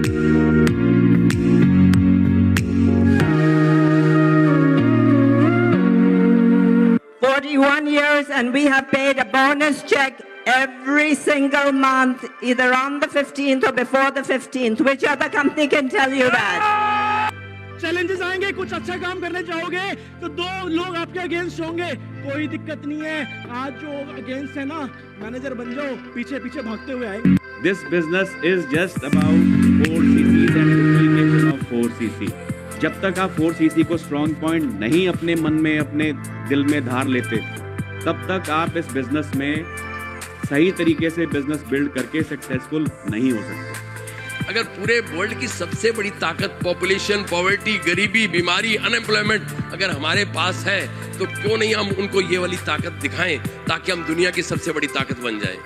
41 years, and we have paid a bonus check every single month, either on the 15th or before the 15th. Which other company can tell you that? Challenges आएंगे, कुछ अच्छा काम करने चाहोगे तो दो लोग आपके अगेंस्ट होंगे, कोई दिक्कत नहीं है। आज जो अगेंस्ट है ना, मैनेजर बन जाओ, पीछे पीछे भागते हुए आएंगे। This business is just about 4cc and duplication of 4cc. जब तक आप 4cc को स्ट्रॉन्ग पॉइंट नहीं अपने मन में, अपने दिल में धार लेते, तब तक आप इस बिजनेस में सही तरीके से बिजनेस बिल्ड करके सक्सेसफुल नहीं हो सकते। अगर पूरे वर्ल्ड की सबसे बड़ी ताकत पॉपुलेशन, पॉवर्टी, गरीबी, बीमारी, अनएम्प्लॉयमेंट अगर हमारे पास है, तो क्यों नहीं हम उनको ये वाली ताकत दिखाएं, ताकि हम दुनिया की सबसे बड़ी ताकत बन जाएं।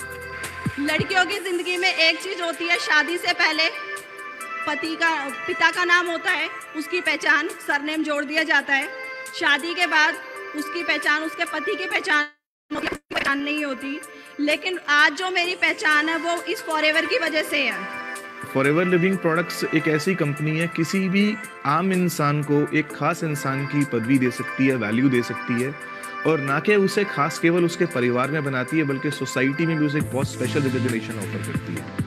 लड़कियों की जिंदगी में एक चीज होती है, शादी से पहले पिता का नाम होता है, उसकी पहचान सरनेम जोड़ दिया जाता है। शादी के बाद उसकी पहचान, उसके पति की पहचान नहीं होती। लेकिन आज जो मेरी पहचान है वो इस फॉरएवर की वजह से है। फॉरएवर लिविंग प्रोडक्ट्स एक ऐसी कंपनी है, किसी भी आम इंसान को एक खास इंसान की पदवी दे सकती है, वैल्यू दे सकती है, और ना कि उसे खास केवल उसके परिवार में बनाती है, बल्कि सोसाइटी में भी उसे एक बहुत स्पेशल रिकॉग्निशन ऑफर करती है।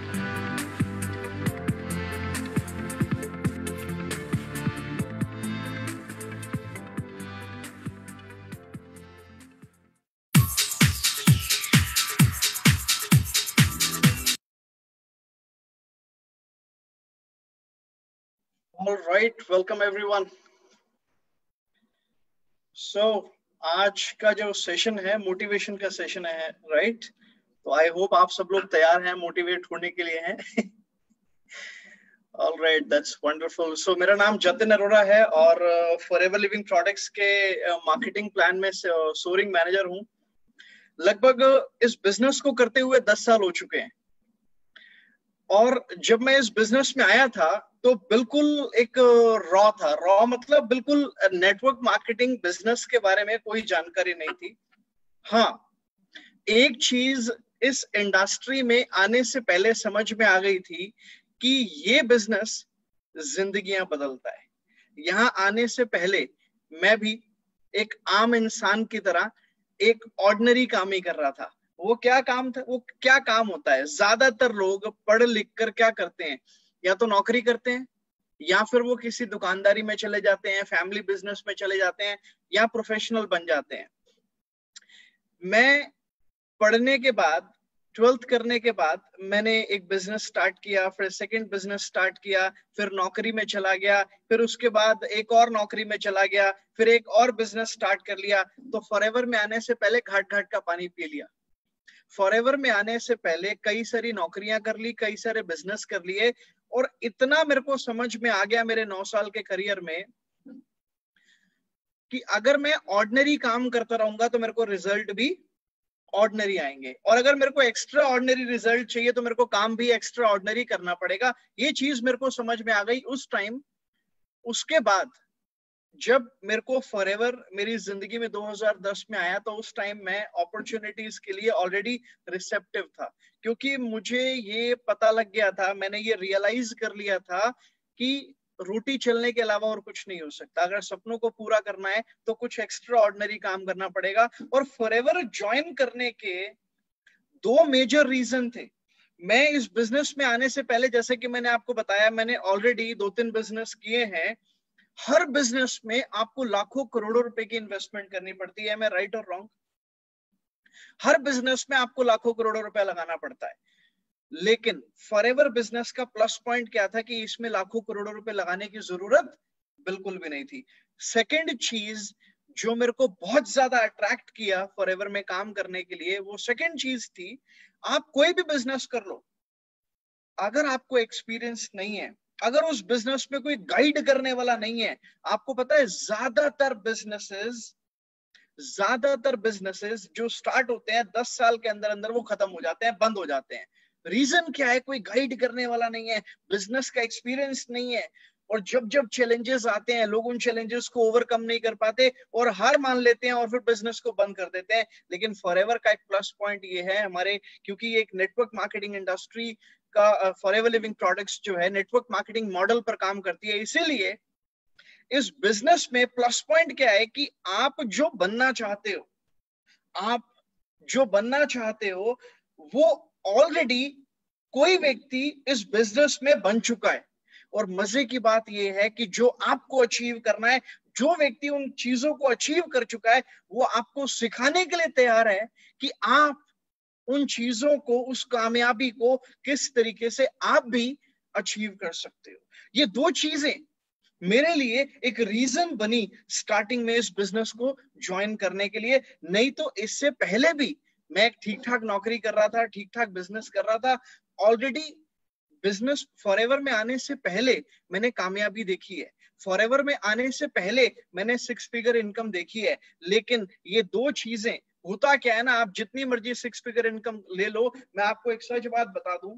All right, welcome everyone. So आज का जो सेशन है मोटिवेशन का सेशन है, राइट? तो आई होप आप सब लोग तैयार हैं, मोटिवेट होने के लिए हैं। All right, that's wonderful. So मेरा नाम जतिन अरोड़ा है और फॉरएवर लिविंग प्रोडक्ट्स के मार्केटिंग प्लान में सोरिंग मैनेजर हूँ। लगभग इस बिजनेस को करते हुए 10 साल हो चुके हैं, और जब मैं इस बिजनेस में आया था तो बिल्कुल एक रॉ था। रॉ मतलब बिल्कुल नेटवर्क मार्केटिंग बिजनेस के बारे में कोई जानकारी नहीं थी। हाँ, एक चीज इस इंडस्ट्री में आने से पहले समझ में आ गई थी कि ये बिजनेस जिंदगियां बदलता है। यहाँ आने से पहले मैं भी एक आम इंसान की तरह एक ऑर्डिनरी काम ही कर रहा था। वो क्या काम था, वो क्या काम होता है? ज्यादातर लोग पढ़ लिख कर क्या करते हैं, या तो नौकरी करते हैं, या फिर वो किसी दुकानदारी में चले जाते हैं, फैमिली बिजनेस में चले जाते हैं, या प्रोफेशनल बन जाते हैं। मैं पढ़ने के बाद, 12th करने के बाद मैंने एक बिजनेस स्टार्ट किया, फिर सेकंड बिजनेस स्टार्ट किया, फिर नौकरी में चला गया, फिर उसके बाद एक और नौकरी में चला गया, फिर एक और बिजनेस स्टार्ट कर लिया। तो फॉरएवर में आने से पहले घाट घाट का पानी पी लिया। फॉरएवर में आने से पहले कई सारी नौकरियां कर ली, कई सारे बिजनेस कर लिए, और इतना मेरे को समझ में आ गया मेरे 9 साल के करियर में कि अगर मैं ऑर्डिनरी काम करता रहूंगा तो मेरे को रिजल्ट भी ऑर्डिनरी आएंगे, और अगर मेरे को एक्स्ट्रा ऑर्डिनरी रिजल्ट चाहिए तो मेरे को काम भी एक्स्ट्रा ऑर्डिनरी करना पड़ेगा। ये चीज मेरे को समझ में आ गई उस टाइम। उसके बाद जब मेरे को फॉरएवर मेरी जिंदगी में 2010 में आया, तो उस टाइम मैं अपॉर्चुनिटीज के लिए ऑलरेडी रिसेप्टिव था, क्योंकि मुझे ये पता लग गया था, मैंने ये रियलाइज कर लिया था कि रोटी चलने के अलावा और कुछ नहीं हो सकता। अगर सपनों को पूरा करना है तो कुछ एक्स्ट्रा ऑर्डिनरी काम करना पड़ेगा। और फॉरएवर ज्वाइन करने के 2 मेजर रीजन थे। मैं इस बिजनेस में आने से पहले, जैसे कि मैंने आपको बताया, मैंने ऑलरेडी 2-3 बिजनेस किए हैं। हर बिजनेस में आपको लाखों करोड़ों रुपए की इन्वेस्टमेंट करनी पड़ती है। मैं राइट और रॉन्ग? हर बिजनेस में आपको लाखों करोड़ों रुपए लगाना पड़ता है, लेकिन फॉरएवर बिजनेस का प्लस पॉइंट क्या था कि इसमें लाखों करोड़ों रुपए लगाने की जरूरत बिल्कुल भी नहीं थी। सेकंड चीज जो मेरे को बहुत ज्यादा अट्रैक्ट किया फॉरएवर में काम करने के लिए, वो सेकंड चीज थी, आप कोई भी बिजनेस कर लो, अगर आपको एक्सपीरियंस नहीं है, अगर उस बिजनेस में कोई गाइड करने वाला नहीं है, आपको पता है ज्यादातर बिजनेसेस जो स्टार्ट होते हैं 10 साल के अंदर अंदर वो खत्म हो जाते हैं, बंद हो जाते हैं। रीजन क्या है? कोई गाइड करने वाला नहीं है, बिजनेस का एक्सपीरियंस नहीं है, और जब जब चैलेंजेस आते हैं लोग उन चैलेंजेस को ओवरकम नहीं कर पाते और हार मान लेते हैं और फिर बिजनेस को बंद कर देते हैं। लेकिन फॉरएवर का एक प्लस पॉइंट ये है हमारे, क्योंकि एक नेटवर्क मार्केटिंग इंडस्ट्री का फॉरएवर लिविंग प्रोडक्ट्स जो है नेटवर्क मार्केटिंग मॉडल पर काम करती है। इसीलिए इस बिजनेस में प्लस पॉइंट क्या है कि आप जो बनना चाहते हो वो ऑलरेडी कोई व्यक्ति इस बिजनेस में बन चुका है। और मजे की बात यह है कि जो आपको अचीव करना है, जो व्यक्ति उन चीजों को अचीव कर चुका है, वो आपको सिखाने के लिए तैयार है कि आप उन चीजों को, उस कामयाबी को किस तरीके से आप भी अचीव कर सकते हो। ये दो चीजें मेरे लिए एक रीजन बनी स्टार्टिंग में इस बिजनेस को ज्वाइन करने के लिए। नहीं तो इससे पहले भी मैं ठीक ठाक नौकरी कर रहा था, ठीक ठाक बिजनेस कर रहा था। ऑलरेडी बिजनेस फॉरएवर में आने से पहले मैंने कामयाबी देखी है, फॉरएवर में आने से पहले मैंने 6 फिगर इनकम देखी है। लेकिन ये दो चीजें, होता क्या है ना, आप जितनी मर्जी 6 फिगर इनकम ले लो, मैं आपको एक सच बात बता दूं,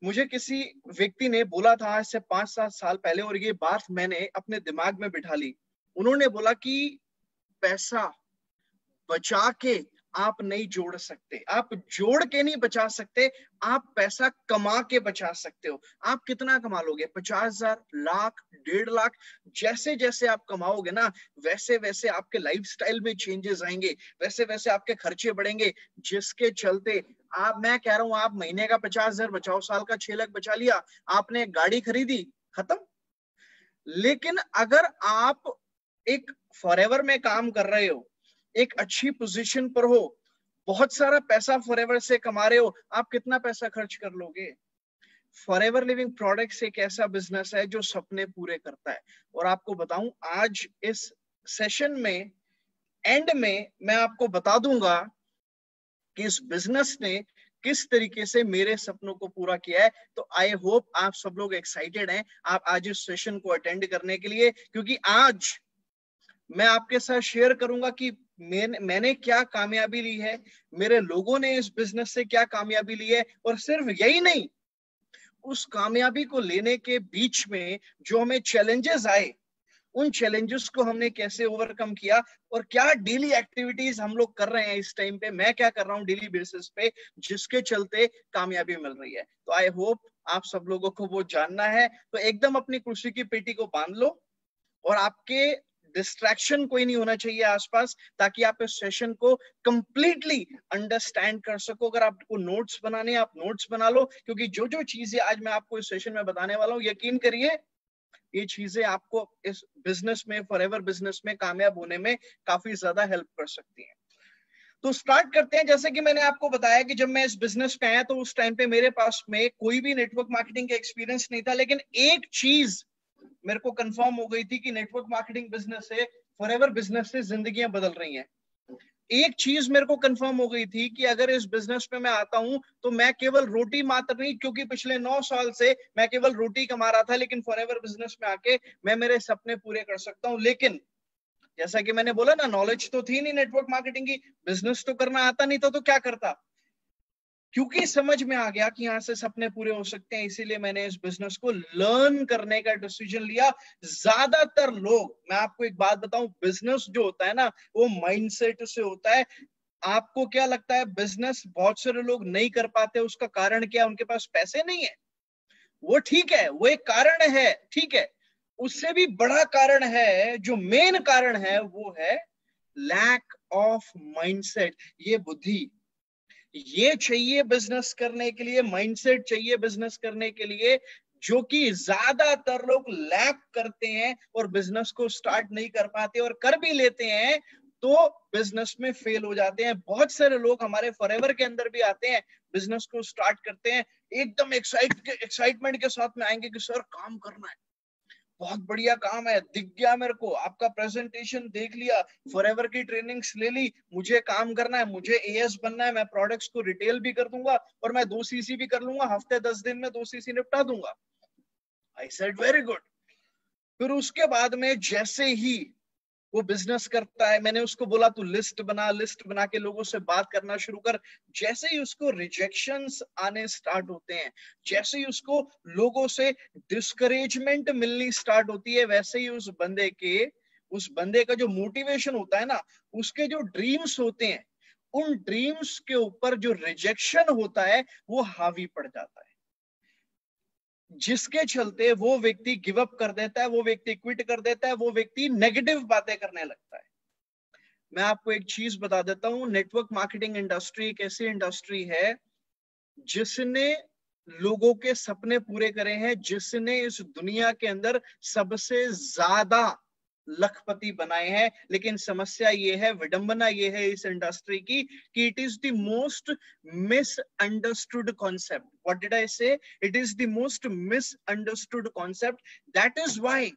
मुझे किसी व्यक्ति ने बोला था आज से 5-7 साल पहले, और ये बात मैंने अपने दिमाग में बिठा ली। उन्होंने बोला कि पैसा बचा के आप नहीं जोड़ सकते, आप जोड़ के नहीं बचा सकते, आप पैसा कमा के बचा सकते हो। आप कितना कमा लोगे? 50,000, लाख, 1.5 लाख। जैसे जैसे आप कमाओगे ना, वैसे वैसे आपके लाइफस्टाइल में चेंजेस आएंगे, वैसे वैसे आपके खर्चे बढ़ेंगे, जिसके चलते मैं कह रहा हूं, आप महीने का 50,000 बचाओ, साल का 6 लाख बचा लिया, आपने एक गाड़ी खरीदी, खत्म। लेकिन अगर आप एक फॉरएवर में काम कर रहे हो, एक अच्छी पोजीशन पर हो, बहुत सारा पैसा फॉरएवर से कमा रहे हो, आप कितना पैसा खर्च कर लोगे? फॉरएवर लिविंग प्रोडक्ट्स एक ऐसा बिजनेस है जो सपने पूरे करता है। और आपको बताऊं, आज इस सेशन में एंड में मैं आपको बता दूंगा कि इस बिजनेस ने किस तरीके से मेरे सपनों को पूरा किया है। तो आई होप आप सब लोग एक्साइटेड हैं आप आज इस सेशन को अटेंड करने के लिए, क्योंकि आज मैं आपके साथ शेयर करूंगा कि मैंने क्या कामयाबी ली है, मेरे लोगों ने इस बिजनेस से क्या कामयाबी ली है। और सिर्फ यही नहीं, उस कामयाबी को लेने के बीच में जो हमें चैलेंजेस आए, उन चैलेंजेस को हमने कैसे ओवरकम किया, और क्या डेली एक्टिविटीज हम लोग कर रहे हैं इस टाइम पे, मैं क्या कर रहा हूँ डेली बेसिस पे, जिसके चलते कामयाबी मिल रही है। तो आई होप आप सब लोगों को वो जानना है। तो एकदम अपनी कुर्सी की पेटी को बांध लो, और आपके डिस्ट्रैक्शन कोई नहीं होना चाहिए आसपास, ताकि आप इस सेशन को कंप्लीटली अंडरस्टैंड कर सको। अगर आपको नोट्स बनाने, आप नोट्स बना लो, क्योंकि जो जो चीजें आज मैं आपको इस सेशन में बताने वाला हूँ, यकीन करिए ये चीजें आपको इस बिजनेस में, फॉरएवर बिजनेस में कामयाब होने में काफी ज्यादा हेल्प कर सकती हैं। तो स्टार्ट करते हैं। जैसे कि मैंने आपको बताया कि जब मैं इस बिजनेस पे आया तो उस टाइम पे मेरे पास में कोई भी नेटवर्क मार्केटिंग का एक्सपीरियंस नहीं था। लेकिन एक चीज मेरे को कंफर्म हो गई थी कि नेटवर्क मार्केटिंग बिजनेस से, फॉरएवर बिजनेस से जिंदगियां बदल रही हैं। एक चीज मेरे को कंफर्म हो गई थी कि अगर इस बिजनेस में मैं आता हूं तो मैं केवल रोटी मात्र नहीं, क्योंकि पिछले 9 साल से मैं केवल रोटी कमा रहा था, लेकिन फॉरएवर बिजनेस में आके मैं मेरे सपने पूरे कर सकता हूं। लेकिन जैसा कि मैंने बोला ना, नॉलेज तो थी नहीं नेटवर्क मार्केटिंग की, बिजनेस तो करना आता नहीं था, तो क्या करता? क्योंकि समझ में आ गया कि यहाँ से सपने पूरे हो सकते हैं, इसीलिए मैंने इस बिजनेस को लर्न करने का डिसीजन लिया। ज्यादातर लोग, मैं आपको एक बात बताऊं, बिजनेस जो होता है ना, वो माइंडसेट से होता है। आपको क्या लगता है बिजनेस बहुत सारे लोग नहीं कर पाते, उसका कारण क्या? उनके पास पैसे नहीं है। वो ठीक है, वो एक कारण है, ठीक है। उससे भी बड़ा कारण है, जो मेन कारण है, वो है लैक ऑफ माइंडसेट। ये बुद्धि, ये चाहिए बिजनेस करने के लिए, माइंडसेट चाहिए बिजनेस करने के लिए, जो कि ज्यादातर लोग लैक करते हैं और बिजनेस को स्टार्ट नहीं कर पाते, और कर भी लेते हैं तो बिजनेस में फेल हो जाते हैं। बहुत सारे लोग हमारे फॉरएवर के अंदर भी आते हैं, बिजनेस को स्टार्ट करते हैं, एकदम एक्साइटमेंट के साथ में आएंगे कि सर काम करना है, बहुत बढ़िया काम है, दिख गया मेरे को, आपका प्रेजेंटेशन देख लिया, फॉरएवर की ट्रेनिंग्स ले ली, मुझे काम करना है, मुझे एएस बनना है, मैं प्रोडक्ट्स को रिटेल भी कर दूंगा और मैं 2 सीसी भी कर लूंगा, हफ्ते 10 दिन में 2 सीसी निपटा दूंगा। I said very good. फिर उसके बाद में जैसे ही वो बिजनेस करता है, मैंने उसको बोला तू लिस्ट बना के लोगों से बात करना शुरू कर। जैसे ही उसको रिजेक्शंस आने स्टार्ट होते हैं, जैसे ही उसको लोगों से डिस्करेजमेंट मिलनी स्टार्ट होती है, वैसे ही उस बंदे का जो मोटिवेशन होता है ना, उसके जो ड्रीम्स होते हैं, उन ड्रीम्स के ऊपर जो रिजेक्शन होता है वो हावी पड़ जाता है। जिसके चलते वो व्यक्ति गिव अप कर देता है, वो व्यक्ति क्विट कर देता है, वो व्यक्ति नेगेटिव बातें करने लगता है। मैं आपको एक चीज बता देता हूं, नेटवर्क मार्केटिंग इंडस्ट्री एक ऐसी इंडस्ट्री है जिसने लोगों के सपने पूरे करे हैं, जिसने इस दुनिया के अंदर सबसे ज्यादा लखपति बनाए हैं। लेकिन समस्या ये है, विडंबना ये है इस इंडस्ट्री की कि it is the most misunderstood concept. What did I say? It is the most misunderstood concept. That is why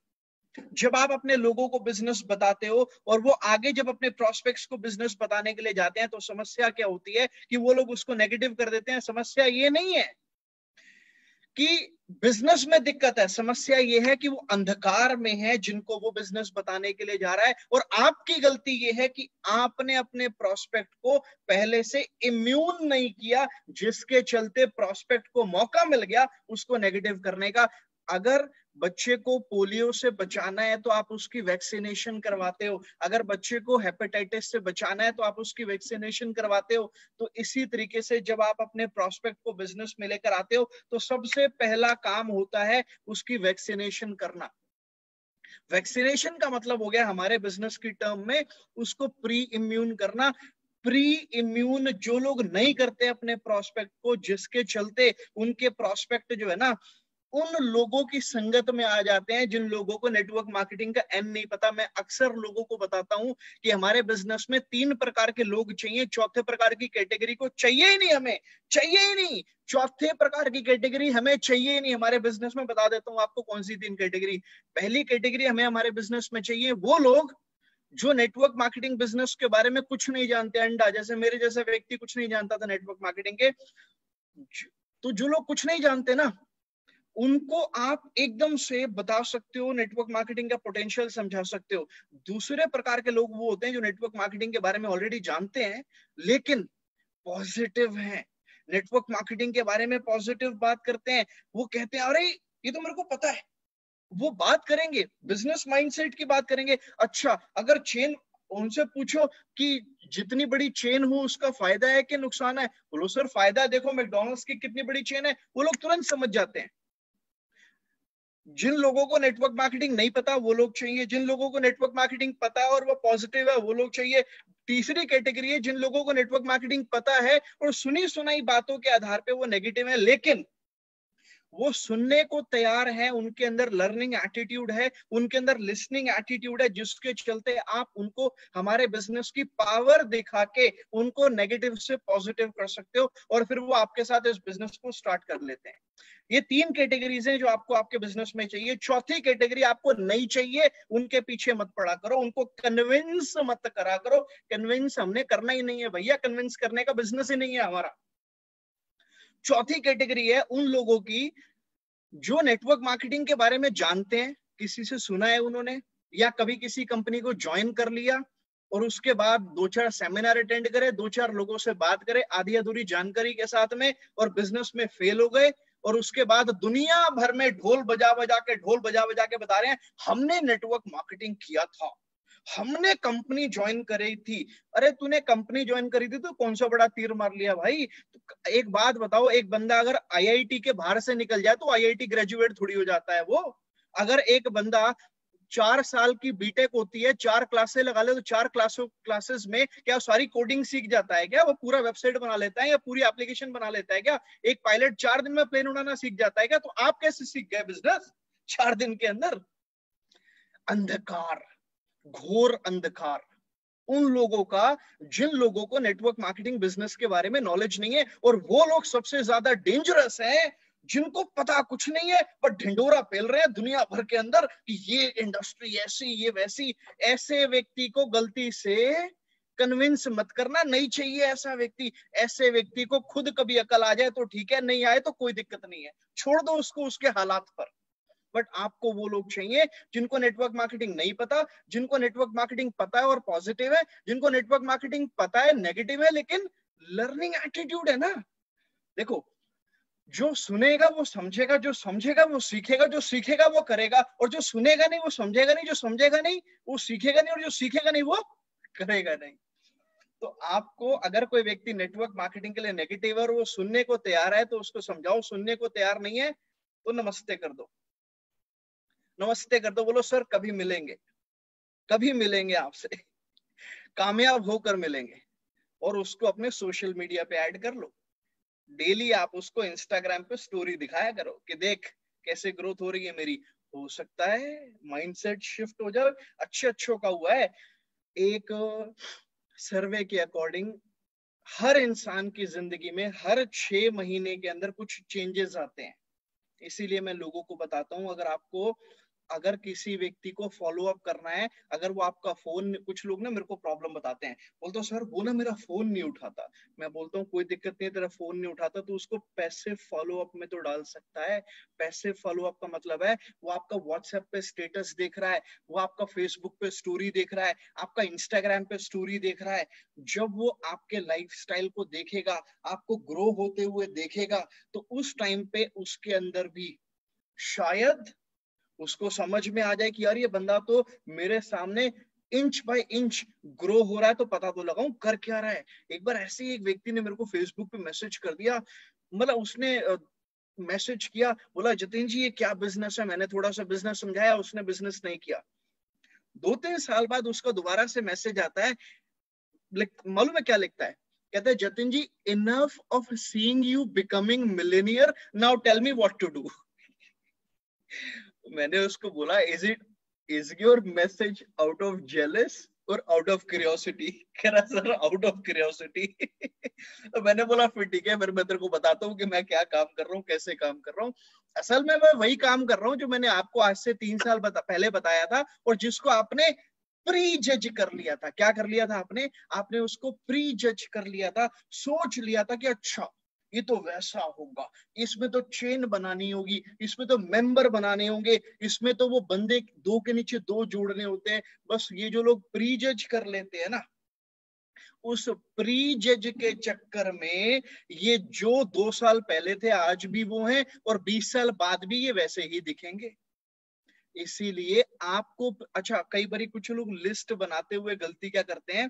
जब आप अपने लोगों को बिजनेस बताते हो और वो आगे जब अपने प्रोस्पेक्ट्स को बिजनेस बताने के लिए जाते हैं, तो समस्या क्या होती है कि वो लोग उसको नेगेटिव कर देते हैं। समस्या ये नहीं है कि बिजनेस में दिक्कत है, समस्या ये है कि वो अंधकार में है जिनको वो बिजनेस बताने के लिए जा रहा है। और आपकी गलती ये है कि आपने अपने प्रोस्पेक्ट को पहले से इम्यून नहीं किया, जिसके चलते प्रोस्पेक्ट को मौका मिल गया उसको नेगेटिव करने का। अगर बच्चे को पोलियो से बचाना है तो आप उसकी वैक्सीनेशन करवाते हो, अगर बच्चे को हेपेटाइटिस से बचाना है तो आप उसकी वैक्सीनेशन करवाते हो। तो इसी तरीके से जब आप अपने प्रोस्पेक्ट को बिजनेस में लेकर आते हो तो सबसे पहला काम होता है उसकी वैक्सीनेशन करना। वैक्सीनेशन का मतलब हो गया हमारे बिजनेस की टर्म में उसको प्री इम्यून करना। प्री इम्यून जो लोग नहीं करते अपने प्रोस्पेक्ट को, जिसके चलते उनके प्रोस्पेक्ट जो है ना उन लोगों की संगत में आ जाते हैं जिन लोगों को नेटवर्क मार्केटिंग का एन नहीं पता। मैं अक्सर लोगों को बताता हूं कि हमारे बिजनेस में 3 प्रकार के लोग चाहिए, चौथे प्रकार की कैटेगरी को चाहिए ही नहीं, हमें चाहिए ही नहीं। चौथे प्रकार की कैटेगरी हमें चाहिए ही नहीं हमारे बिजनेस में। बता देता हूं आपको कौन सी 3 कैटेगरी। पहली कैटेगरी हमें हमारे बिजनेस में चाहिए वो लोग जो नेटवर्क मार्केटिंग बिजनेस के बारे में कुछ नहीं जानते। अंडा जैसे मेरे जैसा व्यक्ति कुछ नहीं जानता था नेटवर्क मार्केटिंग के, तो जो लोग कुछ नहीं जानते ना उनको आप एकदम से बता सकते हो, नेटवर्क मार्केटिंग का पोटेंशियल समझा सकते हो। दूसरे प्रकार के लोग वो होते हैं जो नेटवर्क मार्केटिंग के बारे में ऑलरेडी जानते हैं लेकिन पॉजिटिव हैं, नेटवर्क मार्केटिंग के बारे में पॉजिटिव बात करते हैं। वो कहते हैं अरे ये तो मेरे को पता है। वो बात करेंगे, बिजनेस माइंडसेट की बात करेंगे। अच्छा अगर चेन, उनसे पूछो कि जितनी बड़ी चेन हो उसका फायदा है कि नुकसान है, बोलो सर फायदा है, देखो मैकडॉनल्ड्स की कितनी बड़ी चेन है। वो लोग तुरंत समझ जाते हैं। जिन लोगों को नेटवर्क मार्केटिंग नहीं पता वो लोग चाहिए, जिन लोगों को नेटवर्क मार्केटिंग पता है और वो पॉजिटिव है वो लोग चाहिए। तीसरी कैटेगरी है जिन लोगों को नेटवर्क मार्केटिंग पता है और सुनी सुनाई बातों के आधार पे वो नेगेटिव है, लेकिन वो सुनने को तैयार है, उनके अंदर लर्निंग एटीट्यूड है, उनके अंदर लिसनिंग एटीट्यूड है, जिसके चलते आप उनको हमारे बिजनेस की पावर दिखा के उनको नेगेटिव से पॉजिटिव कर सकते हो और फिर वो आपके साथ इस बिजनेस को स्टार्ट कर लेते हैं। ये 3 कैटेगरीज हैं जो आपको आपके बिजनेस में चाहिए। चौथी कैटेगरी आपको नहीं चाहिए, उनके पीछे मत पड़ा करो, उनको कन्विंस मत करा करो। कन्विंस हमने करना ही नहीं है भैया, कन्विंस करने का बिजनेस ही नहीं है हमारा। चौथी कैटेगरी है उन लोगों की जो नेटवर्क मार्केटिंग के बारे में जानते हैं, किसी से सुना है उन्होंने या कभी किसी कंपनी को ज्वाइन कर लिया और उसके बाद 2-4 सेमिनार अटेंड करे, 2-4 लोगों से बात करे आधी अधूरी जानकारी के साथ में और बिजनेस में फेल हो गए और उसके बाद दुनिया भर में ढोल बजा बजा के बता रहे हैं हमने नेटवर्क मार्केटिंग किया था, हमने कंपनी ज्वाइन करी थी। अरे तूने कंपनी ज्वाइन करी थी तो कौन सा बड़ा तीर मार लिया भाई। तो एक बात बताओ, एक बंदा अगर आईआईटी के बाहर से निकल जाए तो आईआईटी ग्रेजुएट थोड़ी हो जाता है वो। अगर एक बंदा 4 साल की बीटेक होती है, 4 क्लासें लगा ले तो 4 क्लासेस में क्या सारी कोडिंग सीख जाता है क्या? वो पूरा वेबसाइट बना लेता है या पूरी एप्लीकेशन बना लेता है क्या? एक पायलट 4 दिन में प्लेन उड़ाना सीख जाता है क्या? तो आप कैसे सीख गए बिजनेस 4 दिन के अंदर? अंधकार, घोर अंधकार उन लोगों का जिन लोगों को नेटवर्क मार्केटिंग बिजनेस के बारे में नॉलेज नहीं है। और वो लोग सबसे ज्यादा डेंजरस हैं जिनको पता कुछ नहीं है पर ढिंडोरा फैल रहे हैं दुनिया भर के अंदर कि ये इंडस्ट्री ऐसी ये वैसी। ऐसे व्यक्ति को गलती से कन्विंस मत करना, नहीं चाहिए ऐसा व्यक्ति। ऐसे व्यक्ति को खुद कभी अकल आ जाए तो ठीक है, नहीं आए तो कोई दिक्कत नहीं है, छोड़ दो उसको उसके हालात पर। बट आपको वो लोग चाहिए जिनको नेटवर्क मार्केटिंग नहीं पता, जिनको नेटवर्क मार्केटिंग पता है और पॉजिटिव है, जिनको नेटवर्क मार्केटिंग पता है नेगेटिव है लेकिन लर्निंग एटीट्यूड है ना। देखो, जो सुनेगा वो समझेगा, जो समझेगा वो सीखेगा, जो सीखेगा वो करेगा, और जो सुनेगा नहीं वो समझेगा नहीं, जो समझेगा नहीं वो सीखेगा नहीं, और जो सीखेगा नहीं वो करेगा नहीं। तो आपको अगर कोई व्यक्ति नेटवर्क मार्केटिंग के लिए नेगेटिव है और वो सुनने को तैयार है तो उसको समझाओ, सुनने को तैयार नहीं है तो नमस्ते कर दो, नमस्ते कर दो, बोलो सर कभी मिलेंगे आपसे, कामयाब होकर मिलेंगे, और उसको अपने सोशल मीडिया पे ऐड कर लो। डेली आप उसको इंस्टाग्राम पे स्टोरी दिखाया करो कि देख कैसे ग्रोथ हो रही है मेरी। हो सकता है माइंडसेट शिफ्ट हो जाए। अच्छों का हुआ है, एक सर्वे के अकॉर्डिंग हर इंसान की जिंदगी में हर 6 महीने के अंदर कुछ चेंजेस आते हैं। इसीलिए मैं लोगों को बताता हूं, अगर किसी व्यक्ति को फॉलो अप करना है, अगर वो आपका फोन, कुछ लोग ना मेरे को प्रॉब्लम बताते हैं, बोलते हैं सर वो ना मेरा फोन नहीं उठाता। मैं बोलता हूँ कोई दिक्कत नहीं है, तेरा फोन नहीं उठाता तो उसको पैसिव फॉलो अप में तो डाल सकता है। पैसिव फॉलो अप का मतलब है वो आपका व्हाट्सएप पे स्टेटस देख रहा है, वो आपका फेसबुक पे स्टोरी देख रहा है, आपका इंस्टाग्राम पे स्टोरी देख रहा है। जब वो आपके लाइफस्टाइल को देखेगा, आपको ग्रो होते हुए देखेगा, तो उस टाइम पे उसके अंदर भी शायद उसको समझ में आ जाए कि यार ये बंदा तो मेरे सामने इंच बाय इंच ग्रो हो रहा है, तो पता तो लगाऊं कर क्या रहा है। एक बार ऐसे ही एक व्यक्ति ने मेरे को फेसबुक पे मैसेज कर दिया, मतलब उसने मैसेज किया, बोला जतिन जी ये क्या बिजनेस है। मैंने थोड़ा सा बिजनेस समझाया, उसने बिजनेस नहीं किया। 2-3 साल बाद उसका दोबारा से मैसेज आता है, मालूम है क्या लिखता है? कहता है Jatin ji enough of seeing you becoming millionaire, now tell me what to do. मैंने उसको बोला is your message out of jealous और आउट ऑफ क्यूरियोसिटी? कह रहा सर आउट ऑफ क्यूरियोसिटी। तो मैंने बोला फिर ठीक है, फिर मैं तेरे को बताता हूँ कि मैं क्या काम कर रहा हूँ, कैसे काम कर रहा हूँ। असल में मैं वही काम कर रहा हूँ जो मैंने आपको आज से 3 साल पहले बताया था, और जिसको आपने प्री जज कर लिया था। क्या कर लिया था आपने उसको प्री जज कर लिया था, सोच लिया था कि अच्छा ये तो वैसा होगा, इसमें तो चेन बनानी होगी, इसमें तो मेंबर बनाने होंगे, इसमें तो वो बंदे 2 के नीचे 2 जोड़ने होते हैं। बस ये जो लोग प्री जज कर लेते हैं ना, उस प्री जज के चक्कर में ये जो 2 साल पहले थे आज भी वो हैं, और 20 साल बाद भी ये वैसे ही दिखेंगे। इसीलिए आपको अच्छा, कई बार कुछ लोग लिस्ट बनाते हुए गलती क्या करते हैं।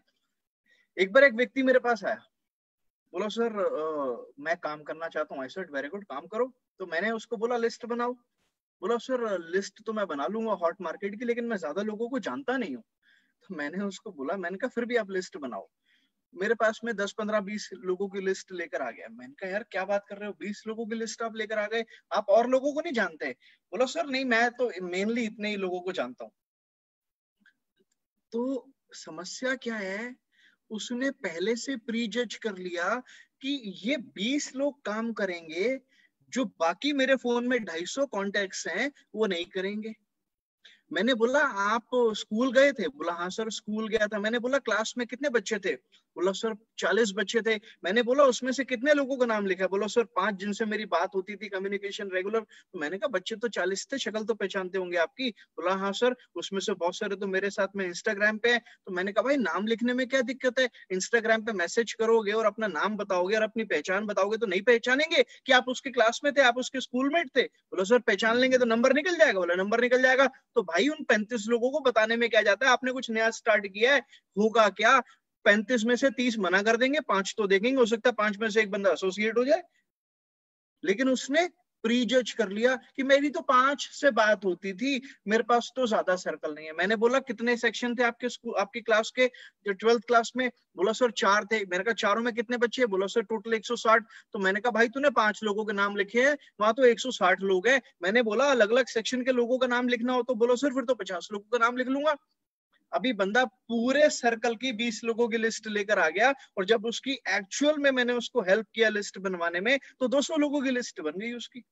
एक बार एक व्यक्ति मेरे पास आया, बोला सर मैं काम करना चाहता हूँ। आई सेड वेरी गुड, काम करो। तो मैंने उसको बोला लिस्ट बनाओ। बोला सर लिस्ट तो मैं बना लूंगा हॉट मार्केट की, लेकिन मैं ज्यादा लोगों को जानता नहीं हूँ। तो मैंने उसको बोला, मैंने कहा फिर भी आप लिस्ट बनाओ। मेरे पास में 10, 15, 20 लोगों की लिस्ट लेकर आ गया। मैंने कहा यार क्या बात कर रहे हो, 20 लोगों की लिस्ट आप लेकर आ गए, आप और लोगों को नहीं जानते? बोला सर नहीं, मैं तो मेनली इतने ही लोगों को जानता हूँ। तो समस्या क्या है, उसने पहले से प्री जज कर लिया कि ये 20 लोग काम करेंगे जो बाकी मेरे फोन में 250 कॉन्टेक्ट्स हैं वो नहीं करेंगे। मैंने बोला आप स्कूल गए थे? बोला हाँ सर स्कूल गया था। मैंने बोला क्लास में कितने बच्चे थे? बोला सर 40 बच्चे थे। मैंने बोला उसमें से कितने लोगों का नाम लिखा? बोला सर 5 जिनसे मेरी बात होती थी, कम्युनिकेशन रेगुलर। तो मैंने कहा बच्चे तो 40 थे, शक्ल तो पहचानते होंगे आपकी? बोला हाँ सर, उसमें से बहुत सारे तो मेरे साथ में इंस्टाग्राम पे है। तो मैंने कहा भाई नाम लिखने में क्या दिक्कत है, इंस्टाग्राम पे मैसेज करोगे और अपना नाम बताओगे और अपनी पहचान बताओगे तो नहीं पहचानेंगे कि आप उसके क्लास में थे, आप उसके स्कूल मेट थे? बोला सर पहचान लेंगे तो नंबर निकल जाएगा। बोला नंबर निकल जाएगा तो भाई उन 35 लोगों को बताने में क्या जाता है, आपने कुछ नया स्टार्ट किया है, होगा क्या 35 में से 30 मना कर देंगे, 5 तो देखेंगे, हो सकता है 5 में से एक बंदा एसोसिएट हो जाए। लेकिन उसने प्री जज कर लिया कि मेरी तो 5 से बात होती थी, मेरे पास तो ज्यादा सर्कल नहीं है। मैंने बोला कितने सेक्शन थे आपके स्कूल, आपकी क्लास के, जो 12th क्लास में? बोला सर 4 थे। मैंने कहा 4 में कितने बच्चे? बोला सर टोटल 160। तो मैंने कहा भाई तूने 5 लोगों के नाम लिखे हैं, वहां तो 160 लोग हैं। मैंने बोला अलग अलग सेक्शन के लोगों का नाम लिखना हो तो? बोलो सर फिर तो 50 लोगों का नाम लिख लूंगा। अभी बंदा पूरे सर्कल की 20 लोगों की लिस्ट लेकर आ गया, और जब उसकी एक्चुअल में मैंने उसको हेल्प किया लिस्ट बनवाने में तो 200 लोगों की लिस्ट बन गई उसकी।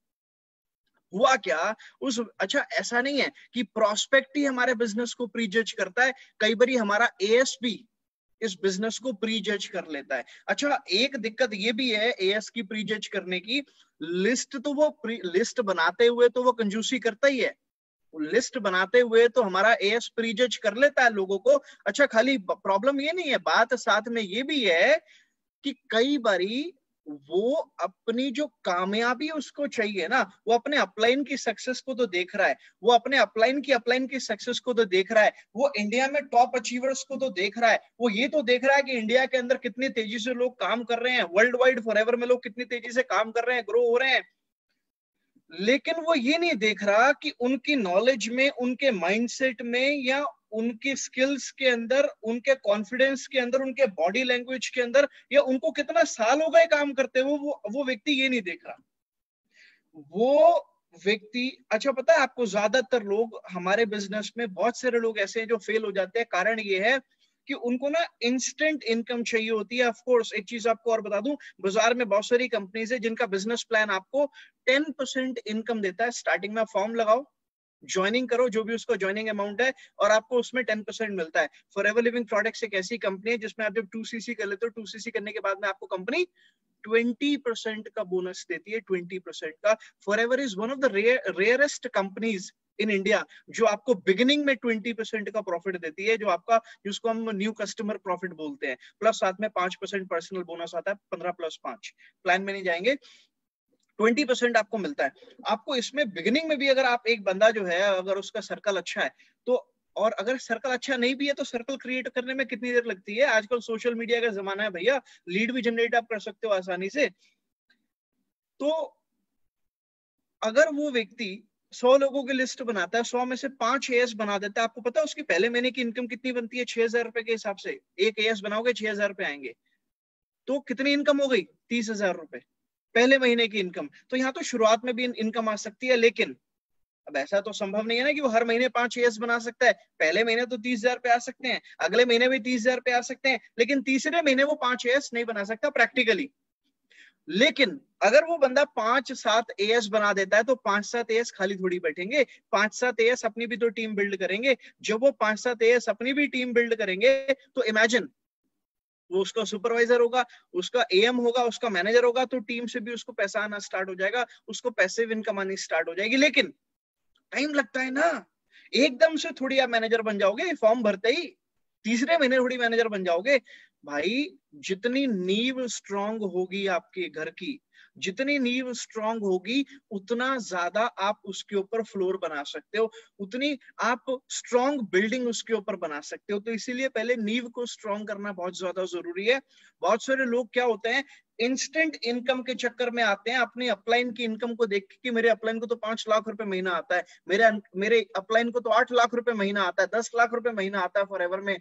हुआ क्या अच्छा ऐसा नहीं है कि प्रोस्पेक्ट ही हमारे बिजनेस को प्री जज करता है, कई बार हमारा एएस भी इस बिजनेस को प्री जज कर लेता है। अच्छा एक दिक्कत ये भी है एएस की प्री जज करने की, लिस्ट तो वो लिस्ट बनाते हुए तो वो कंजूसी करता ही है, लिस्ट बनाते हुए तो हमारा एएस प्री जज कर लेता है लोगों को। अच्छा खाली प्रॉब्लम ये नहीं है, बात साथ में ये भी है कि कई बारी वो अपनी जो कामयाबी उसको चाहिए ना, वो अपने अपलाइन की सक्सेस को तो देख रहा है, वो अपने अपलाइन की सक्सेस को तो देख रहा है, वो इंडिया में टॉप अचीवर्स को तो देख रहा है, वो ये तो देख रहा है कि इंडिया के अंदर कितनी तेजी से लोग काम कर रहे हैं, वर्ल्ड वाइड फॉरएवर में लोग कितनी तेजी से काम कर रहे हैं, ग्रो हो रहे हैं। लेकिन वो ये नहीं देख रहा कि उनकी नॉलेज में, उनके माइंडसेट में, या उनकी स्किल्स के अंदर, उनके कॉन्फिडेंस के अंदर, उनके बॉडी लैंग्वेज के अंदर, या उनको कितना साल हो गए काम करते हुए, वो व्यक्ति ये नहीं देख रहा। वो व्यक्ति, अच्छा पता है आपको, ज्यादातर लोग हमारे बिजनेस में, बहुत सारे लोग ऐसे हैं जो फेल हो जाते हैं। कारण ये है कि उनको ना इंस्टेंट इनकम चाहिए होती है। ऑफ कोर्स एक चीज आपको और बता दूं, बाजार में बहुत सारी कंपनीज है जिनका बिजनेस प्लान आपको 10% इनकम देता है। स्टार्टिंग में फॉर्म लगाओ, ज्वाइनिंग करो, जो भी उसका ज्वाइनिंग अमाउंट है, और आपको उसमें 10% मिलता है। फॉरएवर लिविंग प्रोडक्ट्स एक ऐसी कंपनी है जिसमें आप जब 2cc कर लेते हो, 2cc करने के बाद में आपको कंपनी 20% का बोनस देती है, 20% का। Forever is one of the rarest companies in India जो आपको बिगिनिंग में 20% का प्रॉफिट देती है, जो आपका, जिसको हम न्यू कस्टमर प्रॉफिट बोलते हैं। प्लस साथ में 5% पर्सनल बोनस आता है, 15 + 5, प्लान में नहीं जाएंगे, 20% आपको मिलता है। आपको इसमें बिगिनिंग में भी, अगर आप एक बंदा जो है, अगर उसका सर्कल अच्छा है तो, और अगर सर्कल अच्छा नहीं भी है तो सर्कल क्रिएट करने में कितनी देर लगती है? आजकल सोशल मीडिया का जमाना है भैया, लीड भी जनरेट आप कर सकते हो आसानी से। तो अगर वो व्यक्ति 100 लोगों की लिस्ट बनाता है, 100 में से 5 एएस बना देता है, आपको पता है उसकी पहले महीने की इनकम कितनी बनती है? 6,000 रुपए के हिसाब से। एक एएस बनाओगे 6,000 रुपए आएंगे, तो कितनी इनकम हो गई? 30,000 रुपए पहले महीने की इनकम। तो यहाँ तो शुरुआत में भी इनकम आ सकती है, लेकिन अब ऐसा तो संभव नहीं है ना कि वो हर महीने 5 एएस बना सकता है। पहले महीने तो 30,000 रुपए आ सकते हैं, अगले महीने भी 30,000 रुपए आ सकते हैं, लेकिन तीसरे महीने वो 5 एएस नहीं बना सकता प्रैक्टिकली। लेकिन अगर वो बंदा 5-7 एएस बना देता है तो 5-7 एएस खाली थोड़ी बैठेंगे, 5-7 एएस अपनी भी तो टीम बिल्ड करेंगे। जब वो 5-7 एएस अपनी भी टीम बिल्ड करेंगे तो इमेजिन, वो उसका सुपरवाइजर होगा, उसका एएम होगा, उसका मैनेजर होगा, तो टीम से भी उसको पैसा आना स्टार्ट हो जाएगा, उसको पैसिव इनकम आनी स्टार्ट हो जाएगी। लेकिन टाइम लगता है ना, एकदम से थोड़ी आप मैनेजर बन जाओगे फॉर्म भरते ही, तीसरे महीने थोड़ी मैनेजर बन जाओगे। भाई जितनी नींव स्ट्रांग होगी आपके घर की, जितनी नींव स्ट्रांग होगी, उतना ज्यादा आप उसके ऊपर फ्लोर बना सकते हो, उतनी आप स्ट्रांग बिल्डिंग उसके ऊपर बना सकते हो। तो इसीलिए पहले नींव को स्ट्रांग करना बहुत ज्यादा जरूरी है। बहुत सारे लोग क्या होते हैं, इंस्टेंट इनकम के चक्कर में आते हैं, अपने अपलाइन की इनकम को देख के, मेरे अपलाइन को तो 5 लाख रुपए महीना आता है, मेरे अपलाइन को तो 8 लाख रुपए महीना आता है, 10 लाख रुपए महीना आता है फॉरएवर में,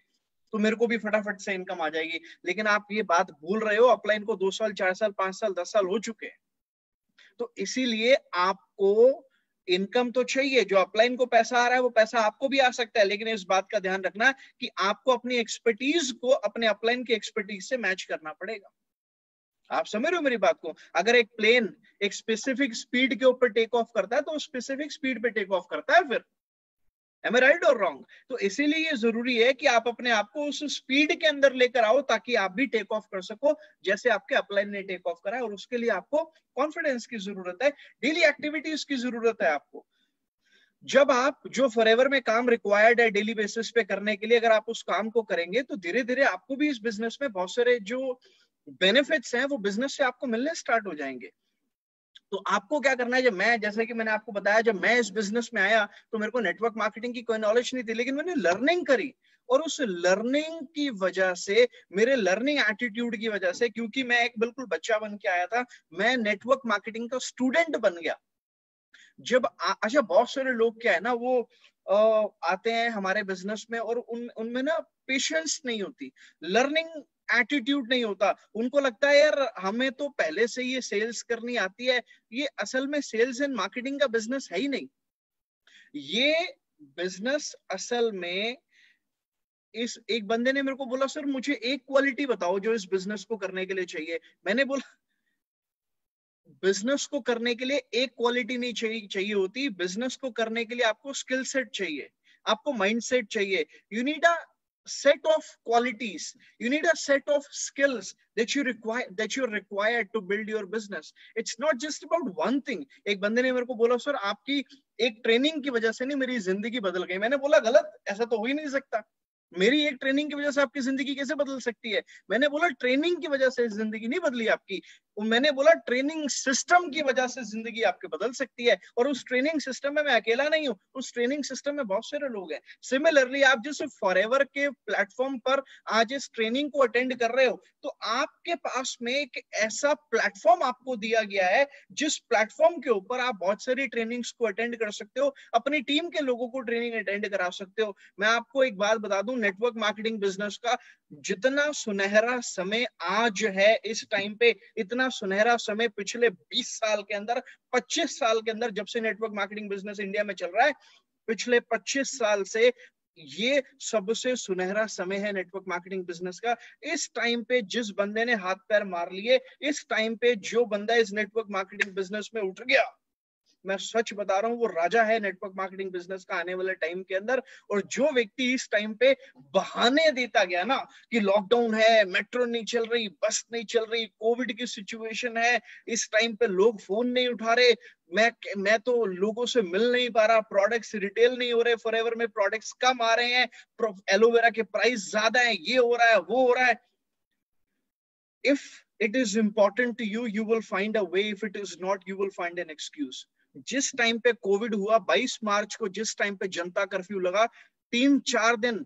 तो मेरे को भी फटाफट से इनकम आ जाएगी। लेकिन आप ये बात भूल रहे हो, अपलाइन को 2 साल, 4 साल, 5 साल, 10 साल हो चुके हैं। तो इसीलिए आपको इनकम तो चाहिए, जो अपलाइन को पैसा आ रहा है वो पैसा आपको भी आ सकता है, लेकिन इस बात का ध्यान रखना कि आपको अपनी एक्सपर्टीज को अपने अपलाइन की एक्सपर्टीज से मैच करना पड़ेगा। आप समझ रहे हो मेरी बात को? अगर एक प्लेन एक स्पेसिफिक स्पीड के ऊपर टेक ऑफ करता है तो स्पेसिफिक स्पीड पे टेक ऑफ करता है, फिर Am I right or wrong? तो इसीलिए ये जरूरी है कि आप अपने आप को उस स्पीड के अंदर लेकर आओ ताकि आप भी टेक ऑफ कर सको जैसे आपके अपलाइन ने टेक ऑफ करा है। और उसके लिए आपको कॉन्फिडेंस की जरूरत है, डेली एक्टिविटीज की जरूरत है आपको। जब आप जो फॉरएवर में काम रिक्वायर्ड है डेली बेसिस पे करने के लिए, अगर आप उस काम को करेंगे तो धीरे धीरे आपको भी इस बिजनेस में बहुत सारे जो बेनिफिट्स हैं वो बिजनेस से आपको मिलने स्टार्ट हो जाएंगे। तो आपको क्या करना है, जब मैं, जैसे कि मैंने आपको बताया, जब मैं इस बिजनेस में आया तो मेरे को नेटवर्क मार्केटिंग की कोई नॉलेज नहीं थी, लेकिन मैंने लर्निंग करी, और उस लर्निंग की वजह से, मेरे लर्निंग एटीट्यूड की वजह से, क्योंकि मैं एक बिल्कुल बच्चा बन के आया था, मैं नेटवर्क मार्केटिंग का स्टूडेंट बन गया। जब अच्छा, बहुत सारे लोग क्या है ना, वो आते हैं हमारे बिजनेस में और उनमें ना पेशेंस नहीं होती, लर्निंग एटीट्यूड नहीं होता। उनको लगता है यार हमें तो पहले से ये सेल्स करनी आती है। ये असल में सेल्स एंड मार्केटिंग का बिजनेस है ही नहीं। ये बिजनेस असल में, इस एक बंदे ने मेरे को बोला, सर मुझे एक क्वालिटी बताओ जो इस बिजनेस को करने के लिए चाहिए। मैंने बोला बिजनेस को करने के लिए एक क्वालिटी नहीं चाहिए होती, बिजनेस को करने के लिए आपको स्किल सेट चाहिए, आपको माइंडसेट चाहिए। You need a set of qualities, you need a set of skills that you're required to build your business. It's not just about one thing. एक बंदे ने मेरे को बोला, सर आपकी एक ट्रेनिंग की वजह से नहीं मेरी जिंदगी बदल गई। मैंने बोला गलत, ऐसा तो हो ही नहीं सकता। मेरी एक ट्रेनिंग की वजह से आपकी जिंदगी कैसे बदल सकती है? मैंने बोला ट्रेनिंग की वजह से जिंदगी नहीं बदली आपकी, मैंने बोला ट्रेनिंग सिस्टम की वजह से जिंदगी आपकी बदल सकती है, और उस ट्रेनिंग सिस्टम में मैं अकेला नहीं हूँ, उस ट्रेनिंग सिस्टम में बहुत सारे लोग हैं। सिमिलरली आप जैसे फॉरएवर के प्लेटफॉर्म पर आज इस ट्रेनिंग को अटेंड कर रहे हो, तो आपके पास में एक ऐसा प्लेटफॉर्म आपको दिया गया है जिस प्लेटफॉर्म के ऊपर आप बहुत सारी ट्रेनिंग्स को अटेंड कर सकते हो, अपनी टीम के लोगों को ट्रेनिंग अटेंड करा सकते हो। मैं आपको एक बात बता दूं, नेटवर्क मार्केटिंग बिजनेस का जितना सुनहरा समय आज है इस टाइम पे, इतना सुनहरा समय पिछले 20 साल के अंदर, 25 साल के अंदर, जब से नेटवर्क मार्केटिंग बिजनेस इंडिया में चल रहा है, पिछले 25 साल से ये सबसे सुनहरा समय है नेटवर्क मार्केटिंग बिजनेस का। इस टाइम पे जिस बंदे ने हाथ पैर मार लिए, इस टाइम पे जो बंदा इस नेटवर्क मार्केटिंग बिजनेस में उठ गया, मैं सच बता रहा हूं, वो राजा है नेटवर्क मार्केटिंग बिजनेस का आने वाले टाइम के अंदर। और जो व्यक्ति इस टाइम पे बहाने देता गया ना कि लॉकडाउन है, मेट्रो नहीं चल रही, बस नहीं चल रही, कोविड की सिचुएशन है, इस टाइम पे लोग फोन नहीं उठा रहे, मैं तो लोगों से मिल नहीं पा रहा, प्रोडक्ट्स रिटेल नहीं हो रहे, फॉरएवर में प्रोडक्ट्स कम आ रहे हैं, एलोवेरा के प्राइस ज्यादा है, ये हो रहा है, वो हो रहा है। If it is important to you, you will find a way. If it is not, you will find an excuse. जिस टाइम पे कोविड हुआ 22 मार्च को, जिस टाइम पे जनता कर्फ्यू लगा, 3-4 दिन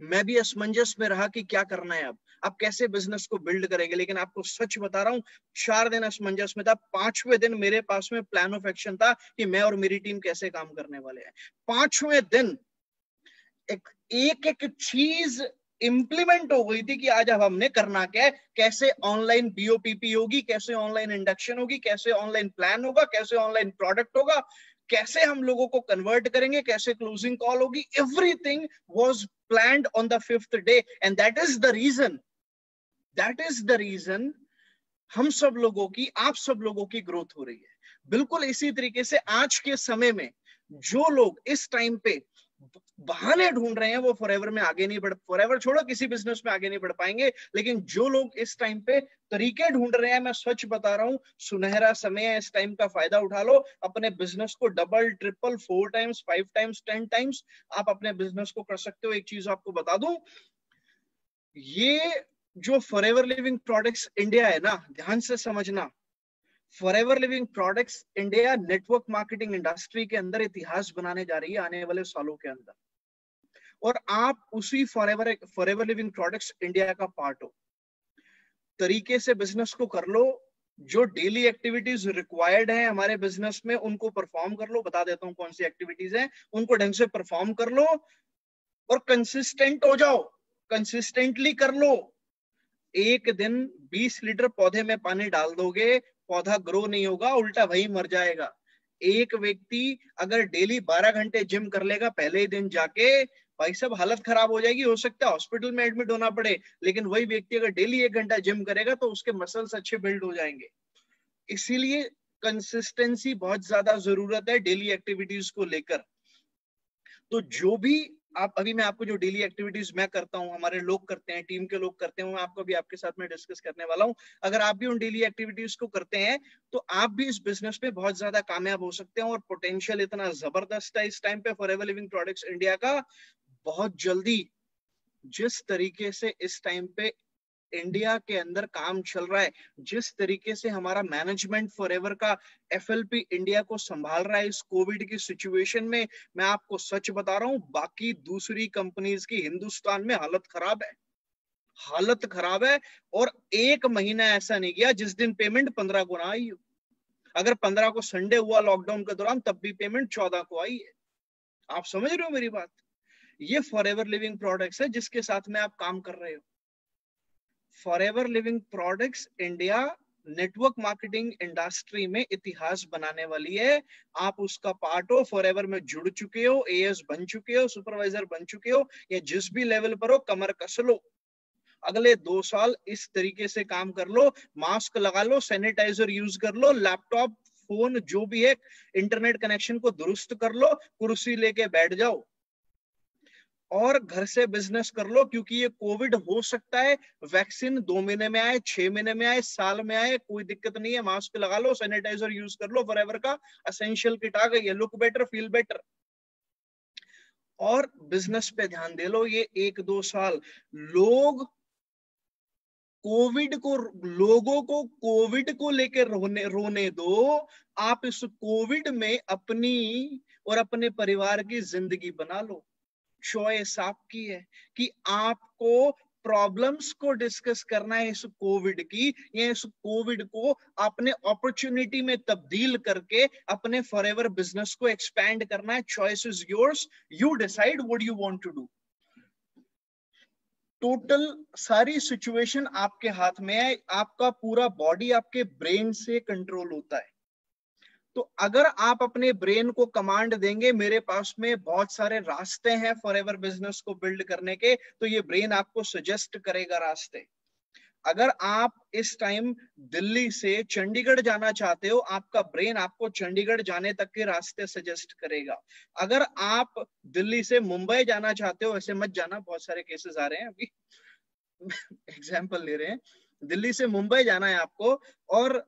मैं भी असमंजस में रहा कि क्या करना है, अब कैसे बिजनेस को बिल्ड करेंगे। लेकिन आपको सच बता रहा हूं, 4 दिन असमंजस में था, 5वें दिन मेरे पास में प्लान ऑफ एक्शन था कि मैं और मेरी टीम कैसे काम करने वाले हैं। 5वें दिन एक चीज इंप्लीमेंट हो गई थी कि आज अब हमने करना क्या है, कैसे ऑनलाइन बीओपीपी होगी, कैसे ऑनलाइन इंडक्शन होगी, कैसे ऑनलाइन प्लान होगा, कैसे ऑनलाइन प्रोडक्ट होगा, कैसे हम लोगों को कन्वर्ट करेंगे, कैसे क्लोजिंग कॉल होगी। Everything was planned on the 5th day, and that is the reason हम सब लोगों की, आप सब लोगों की ग्रोथ हो रही है। बिल्कुल इसी तरीके से आज के समय में जो लोग इस टाइम पे बहाने ढूंढ रहे हैं वो फॉरएवर में आगे नहीं बढ़, फॉरएवर छोड़ो, किसी बिजनेस में आगे नहीं बढ़ पाएंगे। लेकिन जो लोग इस टाइम पे तरीके ढूंढ रहे हैं, मैं सच बता रहा हूं, सुनहरा समय है, इस टाइम का फायदा उठा लो। अपने बिजनेस को double, triple, 4 times, 5 times, 10 times आप अपने बिजनेस को कर सकते हो। एक चीज आपको बता दूं, ये जो फॉरएवर लिविंग प्रोडक्ट्स इंडिया है ना, ध्यान से समझना, forever living products India network marketing industry के अंदर इतिहास बनाने जा रही है आने वाले सालों के अंदर, और आप उसी फॉरएवर लिविंग प्रोडक्ट्स इंडिया का पार्ट हो। तरीके से बिजनेस को कर लो, जो डेली एक्टिविटीज रिक्वायर्ड है हमारे बिजनेस में उनको परफॉर्म कर लो। बता देता हूं कौन सी एक्टिविटीज हैं, उनको ढंग से परफॉर्म कर लो और कंसिस्टेंट हो जाओ, कंसिस्टेंटली कर लो। एक दिन 20 लीटर पौधे में पानी डाल दोगे, पौधा ग्रो नहीं होगा, उल्टा वही मर जाएगा। एक व्यक्ति अगर डेली 12 घंटे जिम कर लेगा पहले ही दिन जाके, भाई साहब हालत खराब हो जाएगी, हो सकता है हॉस्पिटल में एडमिट होना पड़े। लेकिन वही व्यक्ति अगर डेली 1 घंटा जिम करेगा तो उसके मसल्स अच्छे बिल्ड हो जाएंगे। इसीलिए कंसिस्टेंसी बहुत ज्यादा जरूरत है डेली एक्टिविटीज को लेकर। तो जो भी आप, अभी मैं आपको जो डेली एक्टिविटीज मैं करता हूं, हमारे लोग करते हैं, टीम के लोग करते हैं, मैं आपको भी आपके साथ में डिस्कस करने वाला हूं। अगर आप भी उन डेली एक्टिविटीज को करते हैं तो आप भी इस बिजनेस में बहुत ज्यादा कामयाब हो सकते हैं। और पोटेंशियल इतना जबरदस्त है इस टाइम पे फॉरएवर लिविंग प्रोडक्ट्स इंडिया का। बहुत जल्दी जिस तरीके से इस टाइम पे इंडिया के अंदर काम चल रहा है, जिस तरीके से हमारा मैनेजमेंट फॉरएवर का एफएलपी इंडिया को संभाल रहा है इस कोविड की सिचुएशन में, मैं आपको सच बता रहा हूं, बाकी दूसरी कंपनीज की हिंदुस्तान में हालत खराब है, हालत खराब है। और 1 महीना ऐसा नहीं गया जिस दिन पेमेंट 15 को ना आई हो। अगर 15 को संडे हुआ लॉकडाउन के दौरान तब भी पेमेंट 14 को आई है। आप समझ रहे हो मेरी बात? ये फॉरएवर लिविंग प्रोडक्ट्स है जिसके साथ में आप काम कर रहे हो। Forever living products India network marketing industry में इतिहास बनाने वाली है। आप उसका पार्ट हो, फॉरएवर में जुड़ चुके हो, एएस बन चुके हो, सुपरवाइजर बन चुके हो, या जिस भी लेवल पर हो, कमर कस लो। अगले 2 साल इस तरीके से काम कर लो, मास्क लगा लो, सैनिटाइजर यूज कर लो, लैपटॉप, फोन जो भी है, इंटरनेट कनेक्शन को दुरुस्त कर लो, कुर्सी लेके बैठ जाओ और घर से बिजनेस कर लो। क्योंकि ये कोविड हो सकता है वैक्सीन 2 महीने में आए, 6 महीने में आए, साल में आए, कोई दिक्कत नहीं है। मास्क लगा लो, सैनिटाइजर यूज कर लो, फॉरएवर का एसेंशियल किट आ गई है, लुक बेटर, फील बेटर, और बिजनेस पे ध्यान दे लो। ये 1-2 साल लोग कोविड को, लोगों को कोविड को लेकर रोने दो। आप इस कोविड में अपनी और अपने परिवार की जिंदगी बना लो। चॉइस आपकी है कि आपको प्रॉब्लम्स को डिस्कस करना है इस कोविड की, या इस कोविड को अपने अपॉर्चुनिटी में तब्दील करके अपने फॉरएवर बिजनेस को एक्सपैंड करना है। Choice is yours, you decide what you want to do. Total सारी सिचुएशन आपके हाथ में है। आपका पूरा बॉडी आपके ब्रेन से कंट्रोल होता है। तो अगर आप अपने ब्रेन को कमांड देंगे, मेरे पास में बहुत सारे रास्ते हैं फॉरएवर बिजनेस को बिल्ड करने के, तो ये ब्रेन आपको सजेस्ट करेगा रास्ते। अगर आप इस टाइम दिल्ली से चंडीगढ़ जाना चाहते हो, आपका ब्रेन आपको चंडीगढ़ जाने तक के रास्ते सजेस्ट करेगा। अगर आप दिल्ली से मुंबई जाना चाहते हो, ऐसे मत जाना, बहुत सारे केसेस आ रहे हैं अभी एग्जाम्पल ले रहे हैं। दिल्ली से मुंबई जाना है आपको, और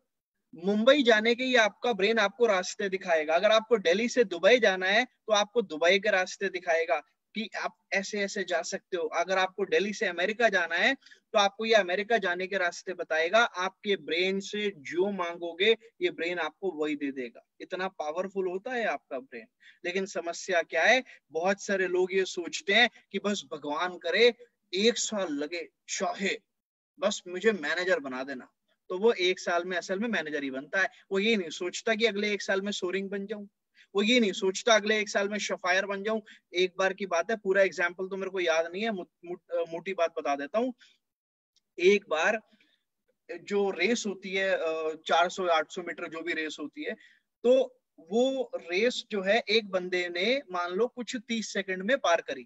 मुंबई जाने के लिए आपका ब्रेन आपको रास्ते दिखाएगा। अगर आपको दिल्ली से दुबई जाना है तो आपको दुबई के रास्ते दिखाएगा कि आप ऐसे ऐसे जा सकते हो। अगर आपको दिल्ली से अमेरिका जाना है तो आपको ये अमेरिका जाने के रास्ते बताएगा। आपके ब्रेन से जो मांगोगे ये ब्रेन आपको वही दे देगा। इतना पावरफुल होता है आपका ब्रेन। लेकिन समस्या क्या है, बहुत सारे लोग ये सोचते हैं कि बस भगवान करे 1 साल लगे, चाहे बस मुझे मैनेजर बना देना, तो वो 1 साल में असल में मैनेजर ही बनता है। वो ये नहीं सोचता कि अगले 1 साल में सोरिंग बन जाऊं, वो ये नहीं सोचता अगले 1 साल में शफायर बन जाऊं। एक बार की बात है, पूरा एग्जाम्पल तो मेरे को याद नहीं है, मोटी बात बता देता हूं। एक बार जो रेस होती है 400-800 मीटर जो भी रेस होती है, तो वो रेस जो है एक बंदे ने मान लो कुछ 30 सेकंड में पार करी,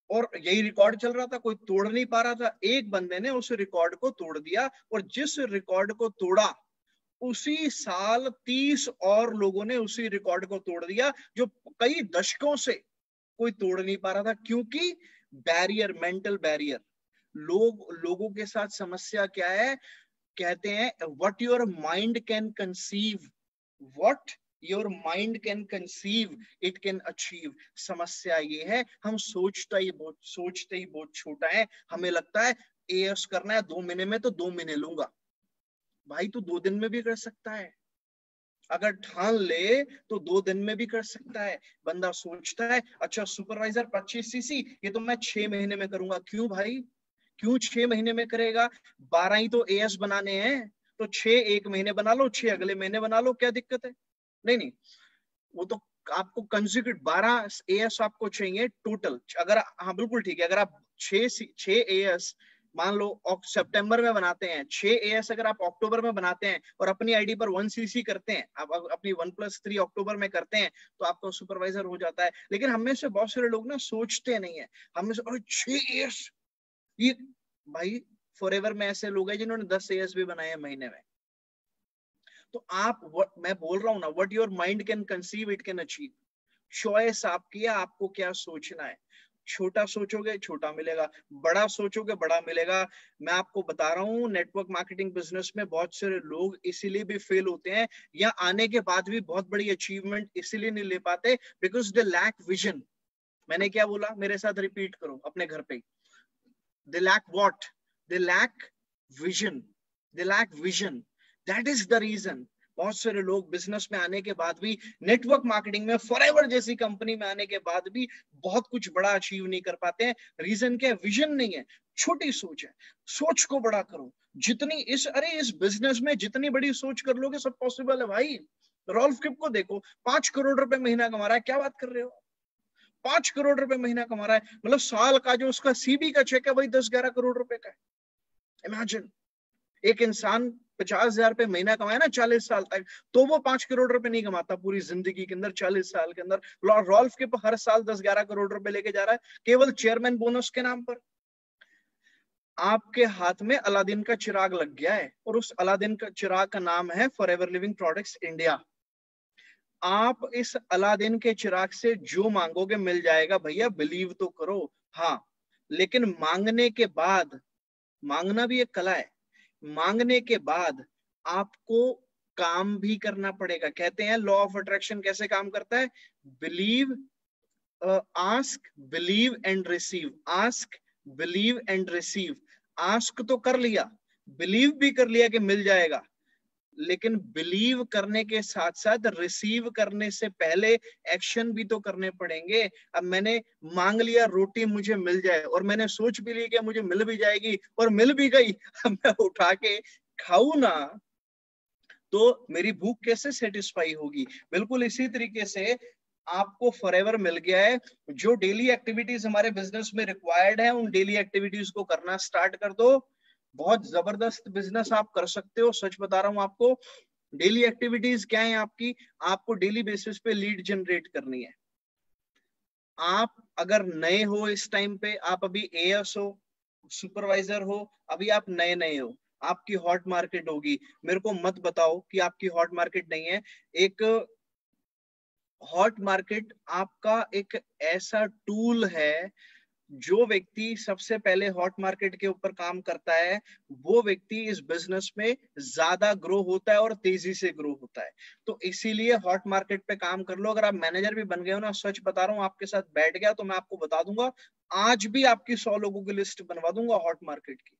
और यही रिकॉर्ड चल रहा था, कोई तोड़ नहीं पा रहा था। एक बंदे ने उस रिकॉर्ड को तोड़ दिया, और जिस रिकॉर्ड को तोड़ा उसी साल 30 और लोगों ने उसी रिकॉर्ड को तोड़ दिया, जो कई दशकों से कोई तोड़ नहीं पा रहा था। क्योंकि बैरियर, मेंटल बैरियर। लोगों के साथ समस्या क्या है, कहते हैं what your mind can conceive, what your mind can conceive it can achieve. समस्या ये है, हम सोचते ही बहुत छोटा है। हमें लगता है एएस करना है 2 महीने में, तो 2 महीने लूंगा। भाई तू 2 दिन में भी कर सकता है, अगर ठान ले तो 2 दिन में भी कर सकता है। बंदा सोचता है अच्छा सुपरवाइजर 25 सीसी, ये तो मैं 6 महीने में करूंगा। क्यों भाई, क्यों 6 महीने में करेगा? 12 ही तो एएस बनाने हैं, तो 6 एक महीने बना लो, 6 अगले महीने बना लो, क्या दिक्कत है? नहीं, वो तो आपको कंसिक्यूटिव 12 एएस आपको चाहिए टोटल। अगर हाँ बिल्कुल ठीक है, अगर आप 6 एएस मान लो सितंबर में बनाते हैं, 6 एएस अगर आप अक्टूबर में बनाते हैं और अपनी आईडी पर 1 सीसी करते हैं, आप अपनी 1+3 अक्टूबर में करते हैं, तो आपका सुपरवाइजर हो जाता है। लेकिन हमें से बहुत सारे लोग ना सोचते नहीं है, हमें से अरे 6 एएस, ये भाई फॉरएवर में ऐसे लोग हैं जिन्होंने 10 एएस भी बनाए हैं महीने में। तो मैं बोल रहा हूं ना, what your mind can conceive it can achieve. Choice आपकी है, आपको क्या सोचना है। छोटा सोचोगे छोटा मिलेगा, बड़ा सोचोगे बड़ा मिलेगा। मैं आपको बता रहा हूँ, नेटवर्क मार्केटिंग बिजनेस में बहुत सारे लोग इसीलिए भी फेल होते हैं, या आने के बाद भी बहुत बड़ी अचीवमेंट इसीलिए नहीं ले पाते, बिकॉज दे लैक विजन। मैंने क्या बोला, मेरे साथ रिपीट करो अपने घर पे। They lack what? They lack vision. They lack vision, that is the reason. बहुत सारे लोग बिजनेस में आने के बाद भी, नेटवर्क मार्केटिंग में फॉरएवर जैसी कंपनी में आने के बाद भी बहुत कुछ बड़ा अचीव नहीं कर पाते हैं। रीजन क्या है? विजन नहीं है, छोटी सोच है। सोच को बड़ा करो। जितनी इस बिजनेस में जितनी बड़ी सोच कर लोगे सब पॉसिबल है भाई। रॉल्फ किप को देखो, 5 करोड़ रुपए महीना कमा रहा है। क्या बात कर रहे हो? 5 करोड़ रुपए महीना कमा रहा है, मतलब साल का जो उसका सीबी का चेक है वही 10-11 करोड़ रुपए का है। इमेजिन, एक इंसान 50,000 रुपए महीना कमाए ना 40 साल तक, तो वो 5 करोड़ रुपए नहीं कमाता पूरी जिंदगी के अंदर। 40 साल के अंदर रॉल्फ के हर साल 10-11 करोड़ रुपए लेके जा रहा है, केवल चेयरमैन बोनस के नाम पर। आपके हाथ में अलादीन का चिराग लग गया है, और उस अलादीन का चिराग का नाम है फॉरएवर लिविंग प्रोडक्ट्स इंडिया। आप इस अलादीन के चिराग से जो मांगोगे मिल जाएगा भैया, बिलीव तो करो। हाँ, लेकिन मांगने के बाद, मांगना भी एक कला है, मांगने के बाद आपको काम भी करना पड़ेगा। कहते हैं लॉ ऑफ अट्रैक्शन कैसे काम करता है? Believe, ask, believe and receive. Ask, believe and receive. Ask तो कर लिया, बिलीव भी कर लिया कि मिल जाएगा, लेकिन बिलीव करने के साथ साथ रिसीव करने से पहले एक्शन भी तो करने पड़ेंगे। अब मैंने मांग लिया रोटी मुझे मिल जाए, और मैंने सोच भी लिया कि मुझे मिल भी जाएगी और मिल भी गई, अब मैं उठा के खाऊं ना तो मेरी भूख कैसे सेटिस्फाई होगी। बिल्कुल इसी तरीके से आपको फॉरएवर मिल गया है। जो डेली एक्टिविटीज हमारे बिजनेस में रिक्वायर्ड है, उन डेली एक्टिविटीज को करना स्टार्ट कर दो। बहुत जबरदस्त बिजनेस आप कर सकते हो, सच बता रहा हूं आपको। डेली एक्टिविटीज क्या है आपकी? आपको डेली बेसिस पे लीड जनरेट करनी है। आप अगर नए हो इस टाइम पे, आप अभी एएस हो, सुपरवाइजर हो, अभी आप नए नए हो, आपकी हॉट मार्केट होगी। मेरे को मत बताओ कि आपकी हॉट मार्केट नहीं है। एक हॉट मार्केट आपका एक ऐसा टूल है, जो व्यक्ति सबसे पहले हॉट मार्केट के ऊपर काम करता है, वो व्यक्ति इस बिजनेस में ज्यादा ग्रो होता है और तेजी से ग्रो होता है। तो इसीलिए हॉट मार्केट पे काम कर लो। अगर आप मैनेजर भी बन गए हो ना, सच बता रहा हूँ, आपके साथ बैठ गया तो मैं आपको बता दूंगा, आज भी आपकी 100 लोगों की लिस्ट बनवा दूंगा हॉट मार्केट की।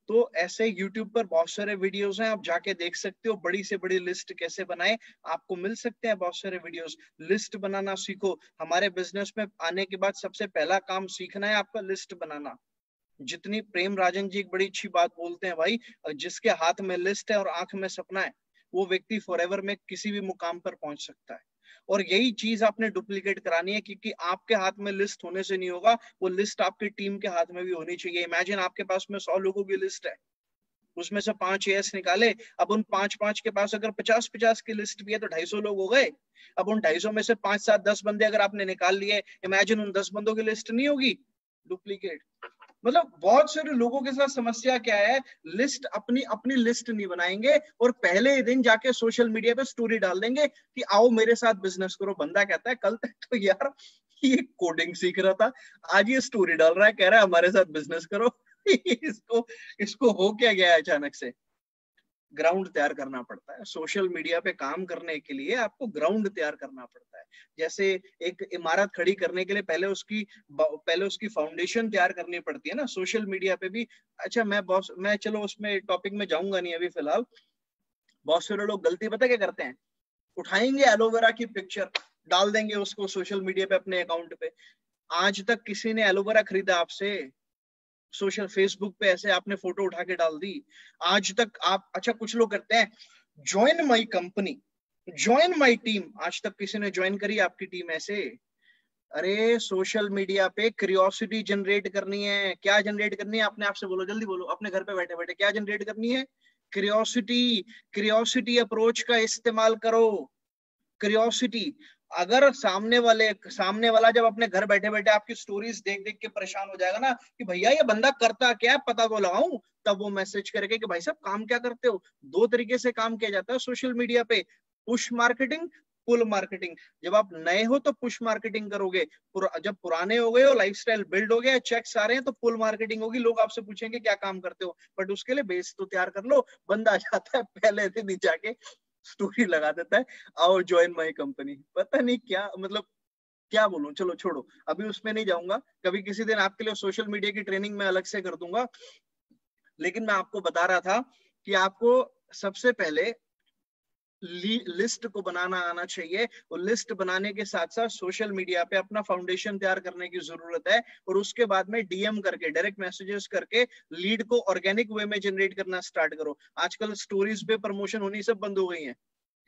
तो ऐसे YouTube पर बहुत सारे वीडियोस हैं, आप जाके देख सकते हो। बड़ी से बड़ी लिस्ट कैसे बनाए, आपको मिल सकते हैं बहुत सारे वीडियोस। लिस्ट बनाना सीखो। हमारे बिजनेस में आने के बाद सबसे पहला काम सीखना है आपका लिस्ट बनाना। जितनी प्रेम राजन जी एक बड़ी अच्छी बात बोलते हैं भाई, जिसके हाथ में लिस्ट है और आंख में सपना है, वो व्यक्ति फॉरएवर में किसी भी मुकाम पर पहुंच सकता है। और यही चीज आपने डुप्लीकेट करानी है, क्योंकि आपके हाथ में लिस्ट होने से नहीं होगा, वो लिस्ट आपकी टीम के हाथ में भी होनी चाहिए। इमेजिन आपके पास में 100 लोगों की लिस्ट है, उसमें से 5 एएस निकाले। अब उन 5 के पास अगर 50 की लिस्ट भी है तो 250 लोग हो गए। अब उन 250 में से 5, 7, 10 बंदे अगर आपने निकाल लिए, इमेजिन उन 10 बंदों की लिस्ट नहीं होगी, डुप्लीकेट। मतलब बहुत सारे लोगों के साथ समस्या क्या है, लिस्ट अपनी लिस्ट नहीं बनाएंगे और पहले ही दिन जाके सोशल मीडिया पे स्टोरी डाल देंगे कि आओ मेरे साथ बिजनेस करो। बंदा कहता है कल तक तो यार ये कोडिंग सीख रहा था, आज ये स्टोरी डाल रहा है, कह रहा है हमारे साथ बिजनेस करो। इसको हो क्या गया है अचानक से? ग्राउंड तैयार करना पड़ता है। सोशल मीडिया पे काम करने के लिए आपको ग्राउंड तैयार करना पड़ता है। जैसे एक इमारत खड़ी करने के लिए पहले उसकी फाउंडेशन तैयार करनी पड़ती है ना, सोशल मीडिया पे भी। अच्छा मैं चलो उसमें टॉपिक में जाऊंगा नहीं अभी फिलहाल। बहुत सारे लोग गलती पता क्या करते हैं, उठाएंगे एलोवेरा की पिक्चर, डाल देंगे उसको सोशल मीडिया पे अपने अकाउंट पे। आज तक किसी ने एलोवेरा खरीदा आपसे? सोशल फेसबुक पे ऐसे आपने फोटो उठा के डाल दी आज तक आप? अच्छा कुछ लोग करते हैं join my company, join my team, आज तक किसी ने ज्वाइन करी आपकी टीम ऐसे? अरे सोशल मीडिया पे क्यूरियोसिटी जनरेट करनी है। क्या जनरेट करनी है? अपने आप से बोलो, जल्दी बोलो, अपने घर पे बैठे बैठे क्या जनरेट करनी है? क्यूरियोसिटी अप्रोच का इस्तेमाल करो। क्यूरियोसिटी। अगर सामने वाला जब अपने घर बैठे बैठे आपकी स्टोरीज देख देख के परेशान हो जाएगा ना कि भैया ये बंदा करता क्या है, पता तो लगाऊं, तब वो मैसेज करके कि भाई साहब काम क्या करते हो। 2 तरीके से काम किया जाता है सोशल मीडिया पे, पुश मार्केटिंग, पुल मार्केटिंग। जब आप नए हो तो पुश मार्केटिंग करोगे, जब पुराने हो गए हो, लाइफस्टाइल बिल्ड हो गया, चेक्स आ रहे हैं, तो पुल मार्केटिंग होगी। लोग आपसे पूछेंगे क्या काम करते हो, बट उसके लिए बेस तो तैयार कर लो। बंदा जाता है पहले दिन ही जाके स्टोरी लगा देता है, आओ ज्वाइन माई कंपनी। पता नहीं क्या, मतलब क्या बोलूं, चलो छोड़ो, अभी उसमें नहीं जाऊंगा। कभी किसी दिन आपके लिए सोशल मीडिया की ट्रेनिंग मैं अलग से कर दूंगा। लेकिन मैं आपको बता रहा था कि आपको सबसे पहले लिस्ट को बनाना आना चाहिए, और लिस्ट बनाने के साथ साथ सोशल मीडिया पे अपना फाउंडेशन तैयार करने की जरूरत है। और उसके बाद में डीएम करके, डायरेक्ट मैसेजेस करके लीड को ऑर्गेनिक वे में जनरेट करना स्टार्ट करो। आजकल स्टोरीज पे प्रमोशन होनी सब बंद हो गई है।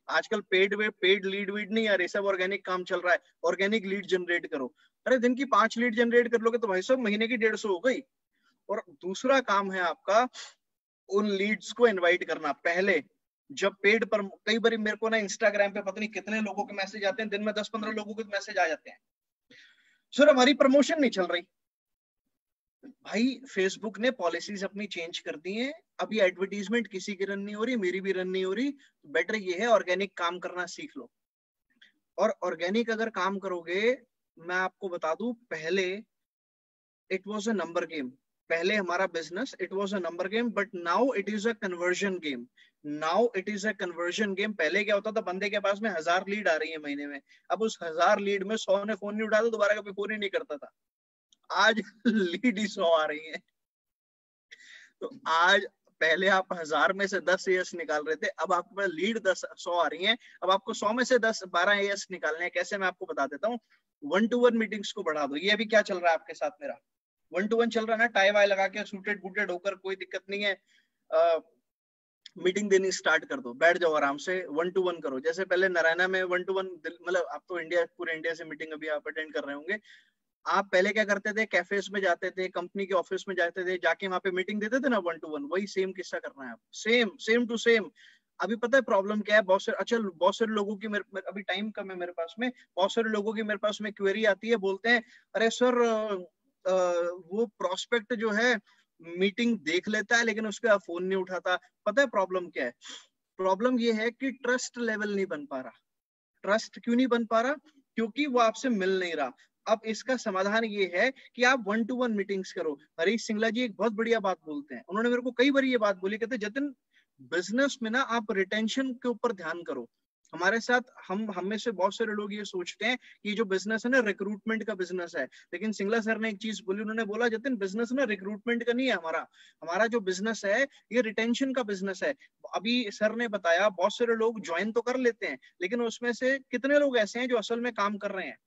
आजकल पेड लीड वीड नहीं आ रही, सब ऑर्गेनिक काम चल रहा है। ऑर्गेनिक लीड जनरेट करो। अरे दिन की 5 लीड जनरेट कर लोगे तो भाई साहब महीने की 150 हो गई। और दूसरा काम है आपका उन लीड्स को इनवाइट करना। पहले जब पेड पर, कई बार मेरे को ना इंस्टाग्राम पे पता नहीं कितने लोगों के मैसेज आते हैं, दिन में 10-15 लोगों के मैसेज आ जाते हैं, सर हमारी प्रमोशन नहीं चल रही। भाई फेसबुक ने पॉलिसीज अपनी चेंज कर दी हैं, अभी एडवर्टीजमेंट किसी की रन नहीं हो रही, मेरी भी रन नहीं हो रही। बेटर ये है ऑर्गेनिक काम करना सीख लो। और ऑर्गेनिक अगर काम करोगे, मैं आपको बता दूं, पहले it was a number game. पहले हमारा business it was a number game, but now it is a conversion game. Now it is a conversion game. पहले क्या होता था, बंदे के पास में 1000 लीड आ रही है महीने में, अब उस 1000 लीड में 100 ने फोन नहीं उठाया तो दोबारा कभी फोन ही नहीं करता था। आज लीड ही 100 आ रही है। तो आज पहले आप 1000 में से 10 एएस निकाल रहे थे, अब आपके पास लीड 100 आ रही हैं, अब आपको 100 में से 10-12 एएस निकालने हैं। कैसे, मैं आपको बता देता हूँ। 1-to-1 मीटिंग्स को बढ़ा दो। ये अभी क्या चल रहा है आपके साथ मेरा 1-to-1 चल रहा है ना, टाई वाई लगा के सूटेड बूटेड होकर, कोई दिक्कत नहीं है। मीटिंग देनी स्टार्ट कर दो, बैठ जाओ आराम से, 1-to-1 करो। जैसे पहले नारायणा में 1-to-1, मतलब आप तो पूरे इंडिया से मीटिंग अभी आप अटेंड कर रहे होंगे। आप पहले क्या करते थे, कैफेज में जाते थे, कंपनी के ऑफिस में जाते थे, जाके वहां पे मीटिंग देते थे ना 1-to-1, वही सेम किस्सा करना है आप, सेम टू सेम। अभी पता है प्रॉब्लम क्या है, बहुत सारे लोगों की अभी टाइम कम है मेरे पास में, बहुत सारे लोगों की मेरे पास में क्वेरी आती है, बोलते हैं अरे सर वो प्रोस्पेक्ट जो है मीटिंग देख लेता है लेकिन उसका फोन नहीं उठाता। पता है प्रॉब्लम क्या है? प्रॉब्लम ये है कि ट्रस्ट लेवल नहीं बन पा रहा। ट्रस्ट क्यों नहीं बन पा रहा? क्योंकि वो आपसे मिल नहीं रहा। अब इसका समाधान ये है कि आप 1-to-1 मीटिंग्स करो। हरीश सिंगला जी एक बहुत बढ़िया बात बोलते हैं, उन्होंने मेरे को कई बार ये बात बोली, कहते जतिन बिजनेस में ना आप रिटेंशन के ऊपर ध्यान करो। हमारे साथ हम में से बहुत सारे लोग ये सोचते हैं कि जो बिजनेस है ना रिक्रूटमेंट का बिजनेस है, लेकिन सिंगला सर ने एक चीज बोली, उन्होंने बोला जतिन बिजनेस ना रिक्रूटमेंट का नहीं है, हमारा जो बिजनेस है ये रिटेंशन का बिजनेस है। अभी सर ने बताया बहुत सारे लोग ज्वाइन तो कर लेते हैं, लेकिन उसमें से कितने लोग ऐसे हैं जो असल में काम कर रहे हैं?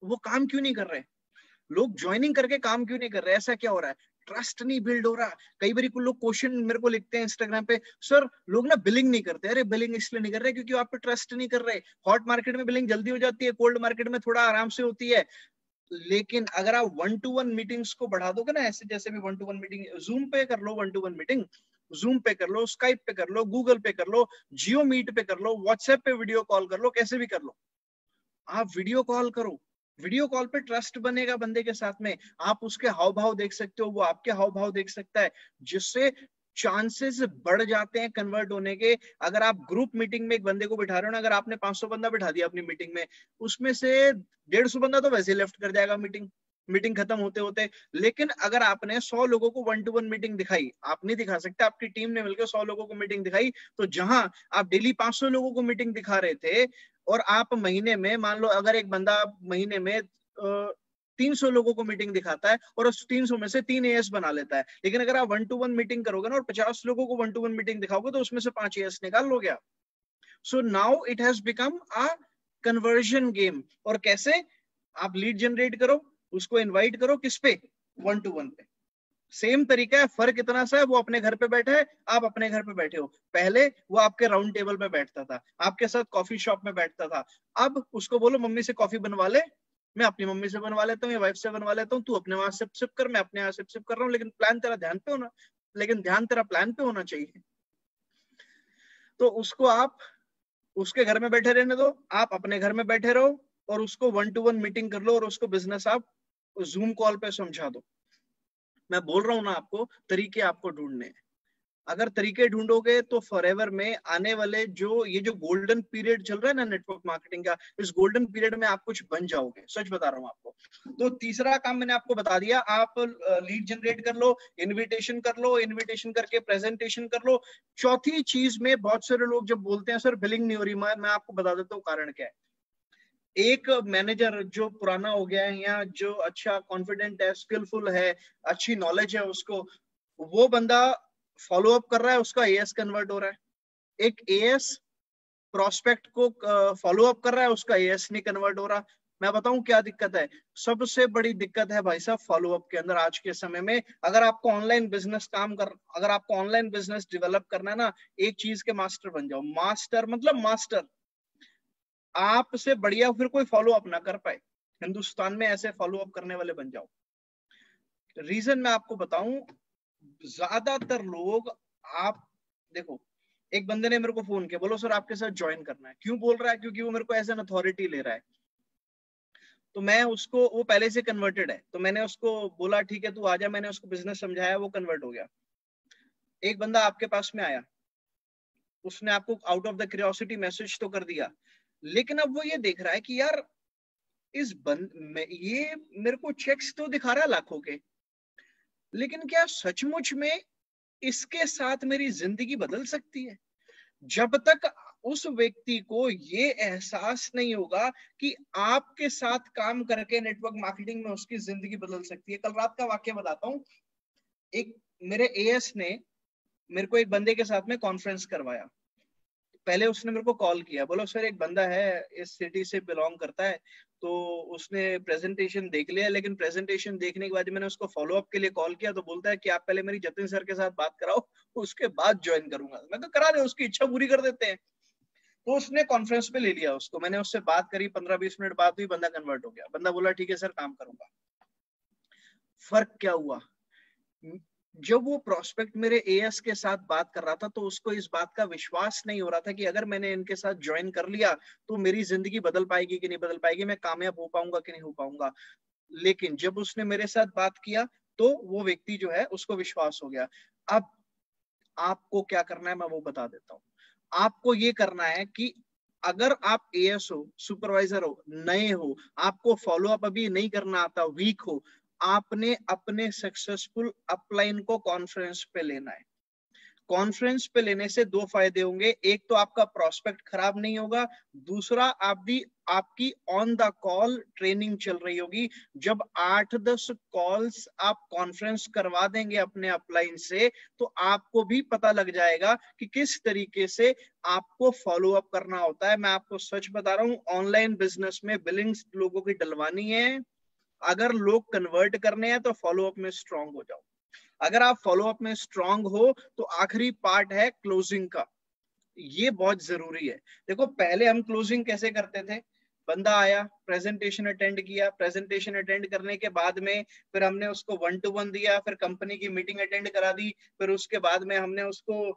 वो काम क्यों नहीं कर रहे? लोग ज्वाइनिंग करके काम क्यों नहीं कर रहे? ऐसा क्या हो रहा है? ट्रस्ट नहीं बिल्ड हो रहा। कई बार कुछ लोग क्वेश्चन मेरे को लिखते हैं इंस्टाग्राम पे, सर लोग ना बिलिंग नहीं करते। अरे बिलिंग इसलिए नहीं कर रहे क्योंकि आप पे ट्रस्ट नहीं कर रहे। हॉट मार्केट में बिलिंग जल्दी हो जाती है, कोल्ड मार्केट में थोड़ा आराम से होती है। लेकिन अगर आप 1-to-1 मीटिंग्स को बढ़ा दोगे ना, ऐसे जैसे भी 1-to-1 मीटिंग, जूम पे कर लो 1-to-1 मीटिंग, जूम पे कर लो, स्काइप पे कर लो, गूगल पे कर लो, जियो मीट पे कर लो, व्हाट्सएप पे वीडियो कॉल कर लो, कैसे भी कर लो। आप वीडियो कॉल करो, वीडियो कॉल पे ट्रस्ट बनेगा बंदे के साथ में। आप उसके हाव भाव देख सकते हो, वो आपके हाव भाव देख सकता है, जिससे चांसेस बढ़ जाते हैं कन्वर्ट होने के। अगर आप ग्रुप मीटिंग में एक बंदे को बिठा रहे हो ना, अगर आपने 500 बंदा बिठा दिया अपनी मीटिंग में, उसमें से 150 बंदा तो वैसे लेफ्ट कर जाएगा मीटिंग खत्म होते होते। लेकिन अगर आपने 100 लोगों को 1-to-1 मीटिंग दिखाई, आप नहीं दिखा सकते, आपकी टीम ने मिलकर 100 लोगों को मीटिंग दिखाई, तो जहां आप डेली 500 लोगों को मीटिंग दिखा रहे थे, और आप महीने में, मान लो अगर एक बंदा महीने में 300 लोगों को मीटिंग दिखाता है और उस 300 में से 3 एएस बना लेता है, लेकिन अगर आप 1-to-1 मीटिंग करोगे ना और 50 लोगों को 1-to-1 मीटिंग दिखाओगे तो उसमें से 5 एएस निकाल लोगे आप। So now it has become a conversion game. और कैसे? आप लीड जनरेट करो, उसको इनवाइट करो, किस पे? 1-to-1 पे। सेम तरीका है, फर्क इतना सा है, वो अपने घर पे बैठा है, आप अपने घर पे बैठे हो। पहले वो आपके राउंड टेबल पे बैठता था, आपके साथ कॉफी शॉप में बैठता था। अब उसको बोलो मम्मी से कॉफी बनवा ले, मैं अपनी मम्मी से बनवा लेता हूँ या वाइफ से बनवा लेता हूँ, तू अपने वहां सिप सिप कर, मैं अपने यहाँ सिप सिप कर रहा हूँ, लेकिन ध्यान तेरा प्लान पे होना चाहिए। तो उसको आप उसके घर में बैठे रहने दो, आप अपने घर में बैठे रहो, और उसको 1-to-1 मीटिंग कर लो, और उसको बिजनेस आप जूम कॉल पे समझा दो। मैं बोल रहा हूँ ना, आपको तरीके आपको ढूंढने हैं। अगर तरीके ढूंढोगे तो फॉरएवर में आने वाले ये जो गोल्डन पीरियड चल रहा है ना नेटवर्क मार्केटिंग का, इस गोल्डन पीरियड में आप कुछ बन जाओगे, सच बता रहा हूँ आपको। तो तीसरा काम मैंने आपको बता दिया, आप लीड जनरेट कर लो, इनविटेशन कर लो, इनविटेशन करके प्रेजेंटेशन कर लो। चौथी चीज में बहुत सारे लोग जब बोलते हैं सर बिलिंग नहीं हो रही, मैं आपको बता देता हूँ कारण क्या है। एक मैनेजर जो पुराना हो गया है या जो अच्छा कॉन्फिडेंट है, स्किलफुल है, अच्छी नॉलेज है उसको, वो बंदा फॉलो अप कर रहा है, उसका एएस कन्वर्ट हो रहा है। एक एएस प्रोस्पेक्ट को फॉलो अप कर रहा है, उसका एएस नहीं कन्वर्ट हो रहा। मैं बताऊं क्या दिक्कत है? सबसे बड़ी दिक्कत है भाई साहब फॉलो अप के अंदर आज के समय में। अगर आपको ऑनलाइन बिजनेस डेवलप करना है ना, एक चीज के मास्टर बन जाओ। मास्टर मतलब मास्टर, आपसे बढ़िया फिर कोई फॉलो अप ना कर पाए। हिंदुस्तान में ऐसे फॉलो अप करने वाले बन जाओ। रीजन मैं आपको बताऊं, ज्यादातर लोग, आप देखो, एक बंदे ने मेरे को फोन किया, बोलो सर आपके साथ ज्वाइन करना है। क्यों बोल रहा है? क्योंकि वो मेरे को एज एन अथॉरिटी ले रहा है। तो मैं उसको, वो पहले से कन्वर्टेड है, तो मैंने उसको बोला ठीक है तू आ जा, मैंने उसको बिजनेस समझाया, वो कन्वर्ट हो गया। एक बंदा आपके पास में आया, उसने आपको out of the curiosity message तो कर दिया, लेकिन अब वो ये देख रहा है कि यार ये मेरे को चेक्स तो दिखा रहा है लाखों के, लेकिन क्या सचमुच में इसके साथ मेरी जिंदगी बदल सकती है? जब तक उस व्यक्ति को ये एहसास नहीं होगा कि आपके साथ काम करके नेटवर्क मार्केटिंग में उसकी जिंदगी बदल सकती है। कल रात का वाक्य बताता हूँ। एक मेरे एएस ने मेरे को एक बंदे के साथ में कॉन्फ्रेंस करवाया। पहले उसने मेरे को कॉल किया, बोलो सर एक बंदा है इस सिटी से बिलोंग करता है, तो उसने प्रेजेंटेशन देख लिया, लेकिन प्रेजेंटेशन देखने के बाद मैंने उसको फॉलो अप के लिए कॉल किया तो बोलता है कि आप पहले मेरी जतिन सर के साथ बात कराओ, उसके बाद ज्वाइन करूंगा। मैं तो करा दे, उसकी इच्छा पूरी कर देते हैं। तो उसने कॉन्फ्रेंस पे ले लिया उसको, मैंने उससे बात करी, 15-20 मिनट बात हुई, बंदा कन्वर्ट हो गया। बंदा बोला ठीक है सर काम करूंगा। फर्क क्या हुआ, जब वो प्रोस्पेक्ट मेरे एएस के साथ बात कर रहा था तो उसको इस बात का विश्वास नहीं हो रहा था कि अगर मैंने इनके साथ ज्वाइन कर लिया तो मेरी जिंदगी बदल पाएगी कि नहीं बदल पाएगी, मैं कामयाब हो पाऊंगा कि नहीं हो पाऊंगा। लेकिन जब उसने मेरे साथ बात किया तो वो व्यक्ति जो है उसको विश्वास हो गया। अब आपको क्या करना है मैं वो बता देता हूँ। आपको ये करना है कि अगर आप एएस हो, सुपरवाइजर हो, नए हो, आपको फॉलो अप अभी नहीं करना आता, वीक हो, आपने अपने सक्सेसफुल अपलाइन को कॉन्फ्रेंस पे लेना है। कॉन्फ्रेंस पे लेने से दो फायदे होंगे, एक तो आपका प्रोस्पेक्ट खराब नहीं होगा, दूसरा आपकी ऑन द कॉल ट्रेनिंग चल रही होगी। जब 8-10 कॉल्स आप कॉन्फ्रेंस करवा देंगे अपने अपलाइन से तो आपको भी पता लग जाएगा कि किस तरीके से आपको फॉलो अप करना होता है। मैं आपको सच बता रहा हूं, ऑनलाइन बिजनेस में बिलिंग्स लोगों की डलवानी है। अगर लोग कन्वर्ट करने हैं तो फॉलो अप में स्ट्रांग हो जाओ। अगर आप फॉलो अप में स्ट्रांग हो तो आखिरी पार्ट है क्लोजिंग का, ये बहुत जरूरी है। देखो पहले हम क्लोजिंग कैसे करते थे, बंदा आया, प्रेजेंटेशन अटेंड किया, प्रेजेंटेशन अटेंड करने के बाद में फिर हमने उसको 1-to-1 दिया, फिर कंपनी की मीटिंग अटेंड करा दी, फिर उसके बाद में हमने उसको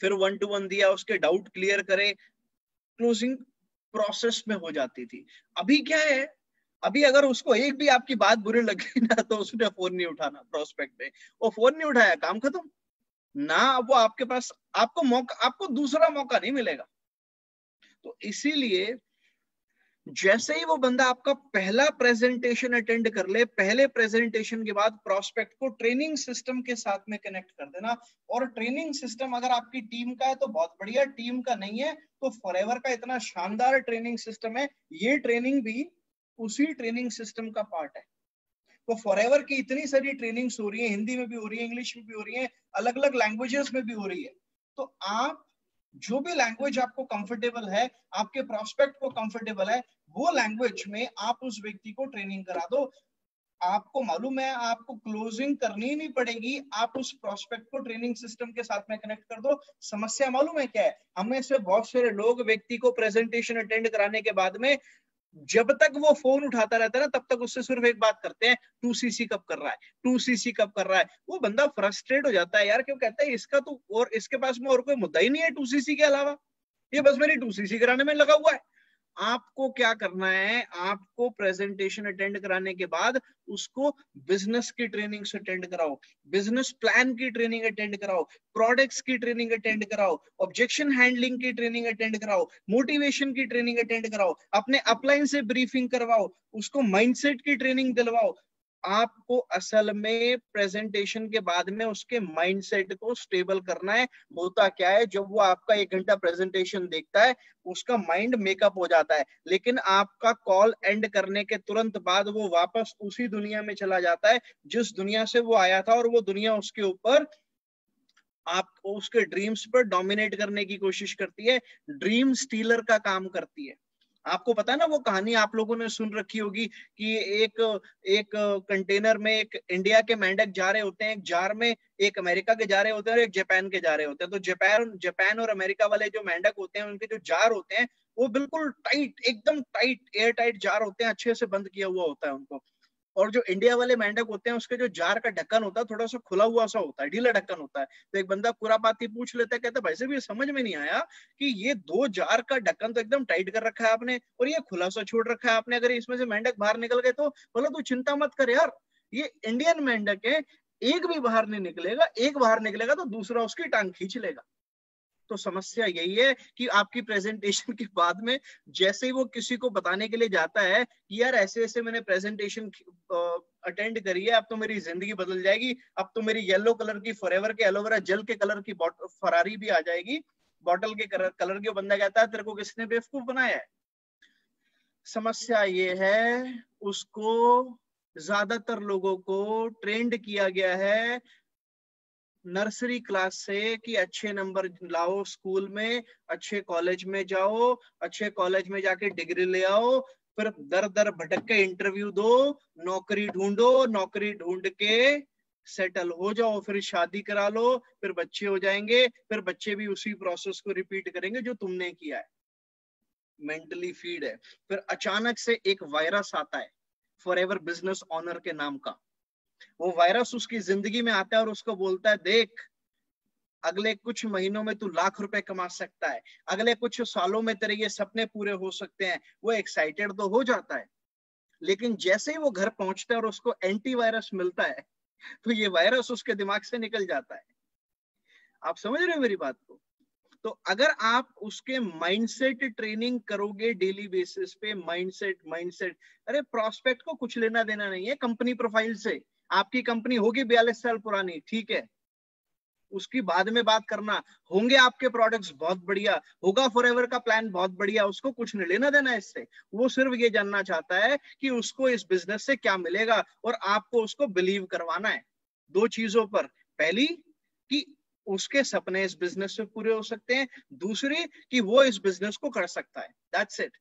फिर 1-to-1 दिया, उसके डाउट क्लियर करे, क्लोजिंग प्रोसेस में हो जाती थी। अभी क्या है, अभी अगर उसको एक भी आपकी बात बुरी लगी ना तो उसने फोन नहीं उठाना, प्रोस्पेक्ट में वो फोन नहीं उठाया, काम खत्म ना। वो आपके पास आपको दूसरा मौका नहीं मिलेगा। तो इसीलिए जैसे ही वो बंदा आपका पहला प्रेजेंटेशन अटेंड कर ले, पहले प्रेजेंटेशन के बाद प्रोस्पेक्ट को ट्रेनिंग सिस्टम के साथ में कनेक्ट कर देना। और ट्रेनिंग सिस्टम अगर आपकी टीम का है तो बहुत बढ़िया, टीम का नहीं है तो फॉरएवर का इतना शानदार ट्रेनिंग सिस्टम है, ये ट्रेनिंग भी उसी ट्रेनिंग सिस्टम का पार्ट है। तो फॉरएवर की इतनी सारी ट्रेनिंग्स हो रही है, हिंदी में भी हो रही है, इंग्लिश में भी हो रही है, अलग अलग लैंग्वेजेस में भी हो रही है। तो आप जो भी लैंग्वेज आपको कंफर्टेबल है, आपके प्रोस्पेक्ट को कंफर्टेबल है, वो लैंग्वेज में आप उस व्यक्ति को ट्रेनिंग करा दो। आपको मालूम है आपको क्लोजिंग करनी ही नहीं पड़ेगी, आप उस प्रोस्पेक्ट को ट्रेनिंग सिस्टम के साथ में कनेक्ट कर दो। समस्या मालूम है क्या है, हमें से बहुत सारे लोग व्यक्ति को प्रेजेंटेशन अटेंड कराने के बाद में जब तक वो फोन उठाता रहता है ना तब तक उससे सिर्फ एक बात करते हैं, 2cc कब कर रहा है, 2cc कब कर रहा है। वो बंदा फ्रस्ट्रेट हो जाता है यार, क्यों कहता है इसका तो और इसके पास में और कोई मुद्दा ही नहीं है 2cc के अलावा, ये बस मेरी 2cc कराने में लगा हुआ है। आपको क्या करना है, आपको प्रेजेंटेशन अटेंड कराने के बाद उसको बिजनेस की ट्रेनिंग से अटेंड कराओ, बिजनेस प्लान की ट्रेनिंग अटेंड कराओ, प्रोडक्ट्स की ट्रेनिंग अटेंड कराओ, ऑब्जेक्शन हैंडलिंग की ट्रेनिंग अटेंड कराओ, मोटिवेशन की ट्रेनिंग अटेंड कराओ, अपने अपलाइन से ब्रीफिंग करवाओ, उसको माइंडसेट की ट्रेनिंग दिलवाओ। आपको असल में प्रेजेंटेशन के बाद में उसके माइंडसेट को स्टेबल करना है। होता क्या है, जब वो आपका 1 घंटा प्रेजेंटेशन देखता है उसका माइंड मेकअप हो जाता है, लेकिन आपका कॉल एंड करने के तुरंत बाद वो वापस उसी दुनिया में चला जाता है जिस दुनिया से वो आया था, और वो दुनिया उसके ऊपर आपको उसके ड्रीम्स पर डोमिनेट करने की कोशिश करती है, ड्रीम स्टीलर का काम करती है। आपको पता है ना वो कहानी आप लोगों ने सुन रखी होगी कि एक कंटेनर में एक इंडिया के मेंढक जा रहे होते हैं, एक जार में एक अमेरिका के जा रहे होते हैं और एक जापान के जा रहे होते हैं। तो जापान और अमेरिका वाले जो मेंढक होते हैं उनके जो जार होते हैं वो बिल्कुल टाइट, एकदम टाइट, एयर टाइट जार होते हैं, अच्छे से बंद किया हुआ होता है उनको। और जो इंडिया वाले मेंढक होते हैं उसके जो जार का ढक्कन होता है थोड़ा सा खुला हुआ सा होता है, ढीला ढक्कन होता है। तो एक बंदा खुरापाती पूछ लेता है, कहता है भाई साहब ये समझ में नहीं आया कि ये 2 जार का ढक्कन तो एकदम टाइट कर रखा है आपने और ये खुला सा छोड़ रखा है आपने, अगर इसमें से मेंढक बाहर निकल गए तो। बोला तू चिंता मत कर यार, ये इंडियन मेंढक है, एक भी बाहर नहीं निकलेगा, एक बाहर निकलेगा तो दूसरा उसकी टांग खींच लेगा। तो समस्या यही है कि आपकी प्रेजेंटेशन के बाद में जैसे ही वो किसी को बताने के लिए जाता है कि यार ऐसे ऐसे मैंने प्रेजेंटेशन अटेंड करी है, अब तो मेरी जिंदगी बदल जाएगी, अब तो मेरी येलो कलर की फॉरएवर के एलोवेरा जेल के कलर की फरारी भी आ जाएगी, बॉटल के कलर के। बंदा कहता है तेरे को किसने बेवकूफ बनाया है। समस्या ये है उसको ज्यादातर लोगों को ट्रेंड किया गया है नर्सरी क्लास से कि अच्छे नंबर लाओ स्कूल में, अच्छे कॉलेज में जाओ, अच्छे कॉलेज में जाके डिग्री ले आओ, फिर दर दर भटक के इंटरव्यू दो, नौकरी ढूंढो, नौकरी ढूंढ के सेटल हो जाओ, फिर शादी करा लो, फिर बच्चे हो जाएंगे, फिर बच्चे भी उसी प्रोसेस को रिपीट करेंगे जो तुमने किया है। मेंटली फीड है। फिर अचानक से एक वायरस आता है फॉरएवर बिजनेस ऑनर के नाम का। वो वायरस उसकी जिंदगी में आता है और उसको बोलता है, देख अगले कुछ महीनों में तू लाख रुपए कमा सकता है, अगले कुछ सालों में तेरे ये सपने पूरे हो सकते हैं। वो एक्साइटेड तो हो जाता है, लेकिन जैसे ही वो घर पहुंचता है और उसको एंटीवायरस मिलता है, तो ये वायरस उसके दिमाग से निकल जाता है। आप समझ रहे हो मेरी बात को? तो अगर आप उसके माइंडसेट ट्रेनिंग करोगे डेली बेसिस पे, माइंडसेट, अरे प्रॉस्पेक्ट को कुछ लेना देना नहीं है कंपनी प्रोफाइल से। आपकी कंपनी होगी 42 साल पुरानी, ठीक है, उसकी बाद में बात करना। होंगे आपके प्रोडक्ट्स बहुत बढ़िया, होगा फॉरएवर का प्लान बहुत बढ़िया, उसको कुछ नहीं लेना देना इससे। वो सिर्फ ये जानना चाहता है कि उसको इस बिजनेस से क्या मिलेगा, और आपको उसको बिलीव करवाना है दो चीजों पर। पहली कि उसके सपने इस बिजनेस से पूरे हो सकते हैं, दूसरी कि वो इस बिजनेस को कर सकता है। That's it.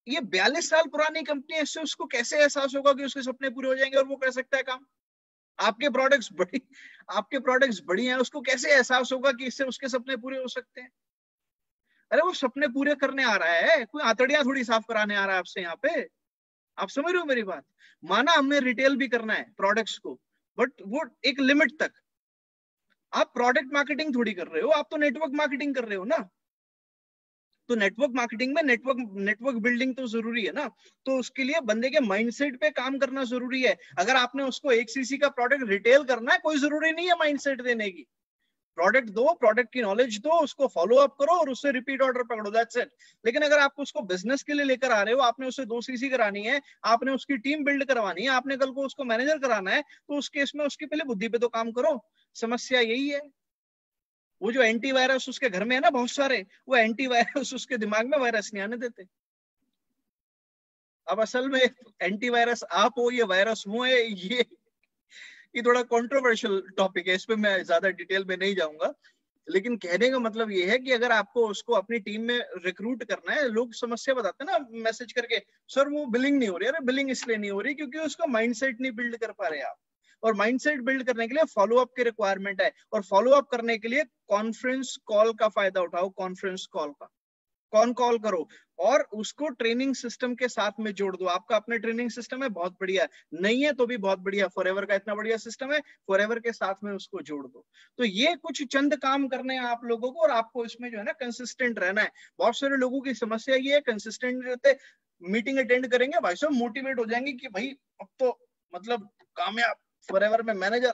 ये 42 साल पुरानी कंपनी है, इससे उसको कैसे एहसास होगा कि उसके सपने पूरे हो जाएंगे और वो कर सकता है काम? आपके प्रोडक्ट्स बढ़िया हैं, उसको कैसे एहसास होगा कि इससे उसके सपने पूरे हो सकते हैं? अरे वो सपने पूरे करने आ रहा है, कोई आतड़ियां थोड़ी साफ कराने आ रहा है आपसे यहाँ पे। आप समझ रहे हो मेरी बात? माना हमने रिटेल भी करना है प्रोडक्ट्स को, बट वो एक लिमिट तक। आप प्रोडक्ट मार्केटिंग थोड़ी कर रहे हो, आप तो नेटवर्क मार्केटिंग कर रहे हो ना। तो नेटवर्क मार्केटिंग में नेटवर्क बिल्डिंग तो जरूरी है ना। तो उसके लिए बंदे के माइंडसेट पे काम करना जरूरी है। अगर आपने उसको 1 सीसी का प्रोडक्ट रिटेल करना है, कोई जरूरी नहीं है माइंडसेट देने की। प्रोडक्ट दो, प्रोडक्ट की नॉलेज दो, उसको फॉलो अप करो और उससे रिपीट ऑर्डर पकड़ो, दैट्स इट। लेकिन अगर आप उसको बिजनेस के लिए लेकर आ रहे हो, आपने उससे 2 सीसी करानी है, आपने उसकी टीम बिल्ड करवानी है, आपने कल को उसको मैनेजर कराना है, तो उस केस में उसकी पहले बुद्धि पे तो काम करो। समस्या यही है। वो जो एंटीवायरस उसके घर में है ना बहुत सारे, वो एंटीवायरस उसके दिमाग में वायरस नहीं आने देते। अब असल में एंटीवायरस आप हो, ये वायरस वो है, ये थोड़ा कंट्रोवर्शियल टॉपिक है, इस पे मैं ज्यादा डिटेल में नहीं जाऊंगा। लेकिन कहने का मतलब ये है कि अगर आपको उसको अपनी टीम में रिक्रूट करना है, लोग समस्या बताते हैं ना मैसेज करके, सर वो बिलिंग नहीं हो रही। अरे बिलिंग इसलिए नहीं हो रही क्योंकि उसका माइंडसेट नहीं बिल्ड कर पा रहे आप। और माइंडसेट बिल्ड करने के लिए फॉलो अप की रिक्वायरमेंट है, और फॉलो अप करने के लिए कॉन्फ्रेंस कॉल का फायदा उठाओ। कॉन्फ्रेंस कॉल का कॉल करो और उसको ट्रेनिंग सिस्टम के साथ में जोड़ दो। आपका अपना ट्रेनिंग सिस्टम है, बहुत बढ़िया, नहीं है तो भी बहुत बढ़िया। फॉरएवर का इतना बढ़िया सिस्टम है, फॉरएवर के साथ में उसको जोड़ दो। तो ये कुछ चंद काम करने हैं आप लोगों को, और आपको इसमें जो है ना कंसिस्टेंट रहना है। बहुत सारे लोगों की समस्या ये है, कंसिस्टेंट रहते, मीटिंग अटेंड करेंगे, भाई साहब मोटिवेट हो जाएंगे कि भाई अब तो मतलब कामयाब, फॉरएवर में मैनेजर,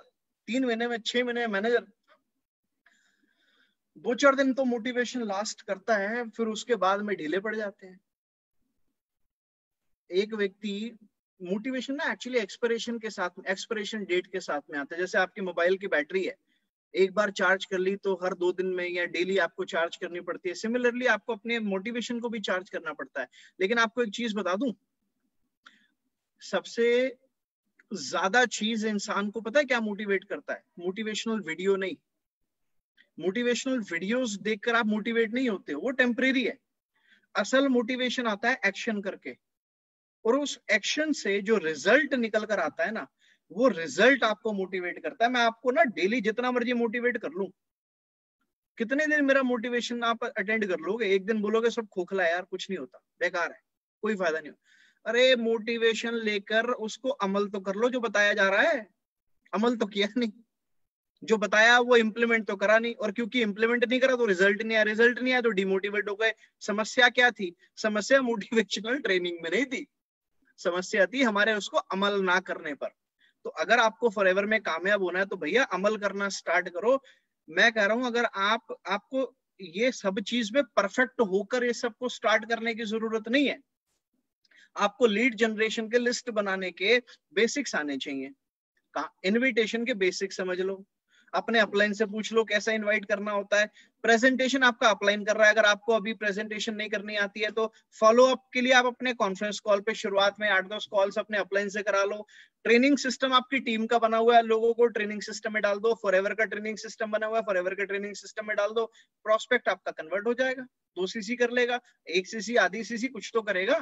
3 महीने में 6 महीने में मैनेजर। 2-4 दिन तो मोटिवेशन लास्ट करता है, फिर उसके बाद में ढीले पड़ जाते हैं। एक व्यक्ति मोटिवेशन ना एक्चुअली एक्सपायरेशन के साथ, एक्सपायरेशन डेट के साथ में आता है। जैसे आपकी मोबाइल की बैटरी है, एक बार चार्ज कर ली तो हर 2 दिन में या डेली आपको चार्ज करनी पड़ती है। सिमिलरली आपको अपने मोटिवेशन को भी चार्ज करना पड़ता है। लेकिन आपको एक चीज बता दूं, सबसे ज्यादा चीज इंसान को पता है क्या मोटिवेट करता है? मोटिवेशनल वीडियो नहीं। मोटिवेशनल वीडियोस देखकर आप मोटिवेट नहीं होते, वो टेम्परेरी है। असल मोटिवेशन आता है एक्शन करके, और उस एक्शन से जो रिजल्ट निकल कर आता है ना, वो रिजल्ट आपको मोटिवेट करता है। मैं आपको ना डेली जितना मर्जी मोटिवेट कर लूं, कितने दिन मेरा मोटिवेशन आप अटेंड कर लोगे? एक दिन बोलोगे सब खोखला है यार, कुछ नहीं होता, बेकार है, कोई फायदा नहीं होता। अरे मोटिवेशन लेकर उसको अमल तो कर लो, जो बताया जा रहा है। अमल तो किया नहीं, जो बताया वो इम्प्लीमेंट तो करा नहीं, और क्योंकि इम्प्लीमेंट नहीं करा तो रिजल्ट नहीं आया, रिजल्ट नहीं आया तो डिमोटिवेट हो गए। समस्या क्या थी? समस्या मोटिवेशनल ट्रेनिंग में नहीं थी, समस्या थी हमारे उसको अमल ना करने पर। तो अगर आपको फॉरएवर में कामयाब होना है तो भैया अमल करना स्टार्ट करो। मैं कह रहा हूं, अगर आपको ये सब चीज में परफेक्ट होकर ये सबको स्टार्ट करने की जरूरत नहीं है। आपको लीड जनरेशन के लिस्ट बनाने के बेसिक्स आने चाहिए। इनविटेशन के बेसिक्स समझ लो, अपने अपलाइन से पूछ लो कैसा इनवाइट करना होता है। प्रेजेंटेशन आपका अपलाइन कर रहा है, अगर आपको अभी प्रेजेंटेशन नहीं करनी आती है तो फॉलो अप के लिए आप अपने कॉन्फ्रेंस कॉल पे शुरुआत में 8-10 कॉल्स अपने अपलाइन से करा लो। ट्रेनिंग सिस्टम आपकी टीम का बना हुआ है, लोगों को ट्रेनिंग सिस्टम में डाल दो। फॉरएवर का ट्रेनिंग सिस्टम बना हुआ है, फॉरएवर के ट्रेनिंग सिस्टम में डाल दो। प्रोस्पेक्ट आपका कन्वर्ट हो जाएगा, 2 सीसी कर लेगा, 1 सीसी, आधी सीसी, कुछ तो करेगा।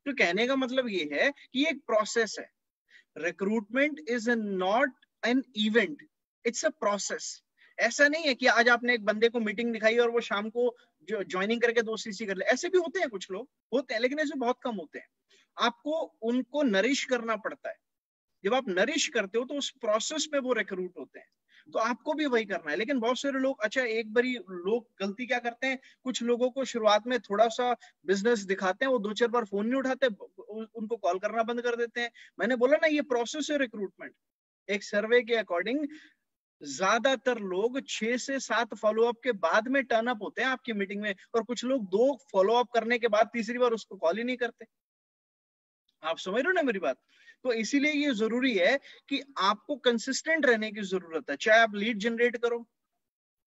तो कहने का मतलब ये है कि एक प्रोसेस है। Recruitment is not an event, it's a process. ऐसा नहीं है कि आज आपने एक बंदे को मीटिंग दिखाई और वो शाम को जो ज्वाइनिंग करके 2 सीसी कर ले। ऐसे भी होते हैं, कुछ लोग होते हैं, लेकिन ऐसे बहुत कम होते हैं। आपको उनको नरिश करना पड़ता है। जब आप नरिश करते हो तो उस प्रोसेस में वो रिक्रूट होते हैं। तो आपको भी वही करना है। लेकिन बहुत सारे लोग, अच्छा एक बारी लोग गलती क्या करते हैं, कुछ लोगों को शुरुआत में थोड़ा सा बिजनेस दिखाते हैं, वो 2-4 बार फोन नहीं उठाते, उनको कॉल करना बंद कर देते हैं। मैंने बोला ना, ये प्रोसेस है रिक्रूटमेंट। एक सर्वे के अकॉर्डिंग ज्यादातर लोग 6 से 7 फॉलोअप के बाद में टर्न अप होते हैं आपकी मीटिंग में, और कुछ लोग 2 फॉलोअप करने के बाद तीसरी बार उसको कॉल ही नहीं करते। आप समझ रहे हो ना मेरी बात? तो इसीलिए ये जरूरी है कि आपको कंसिस्टेंट रहने की जरूरत है। चाहे आप लीड जनरेट करो,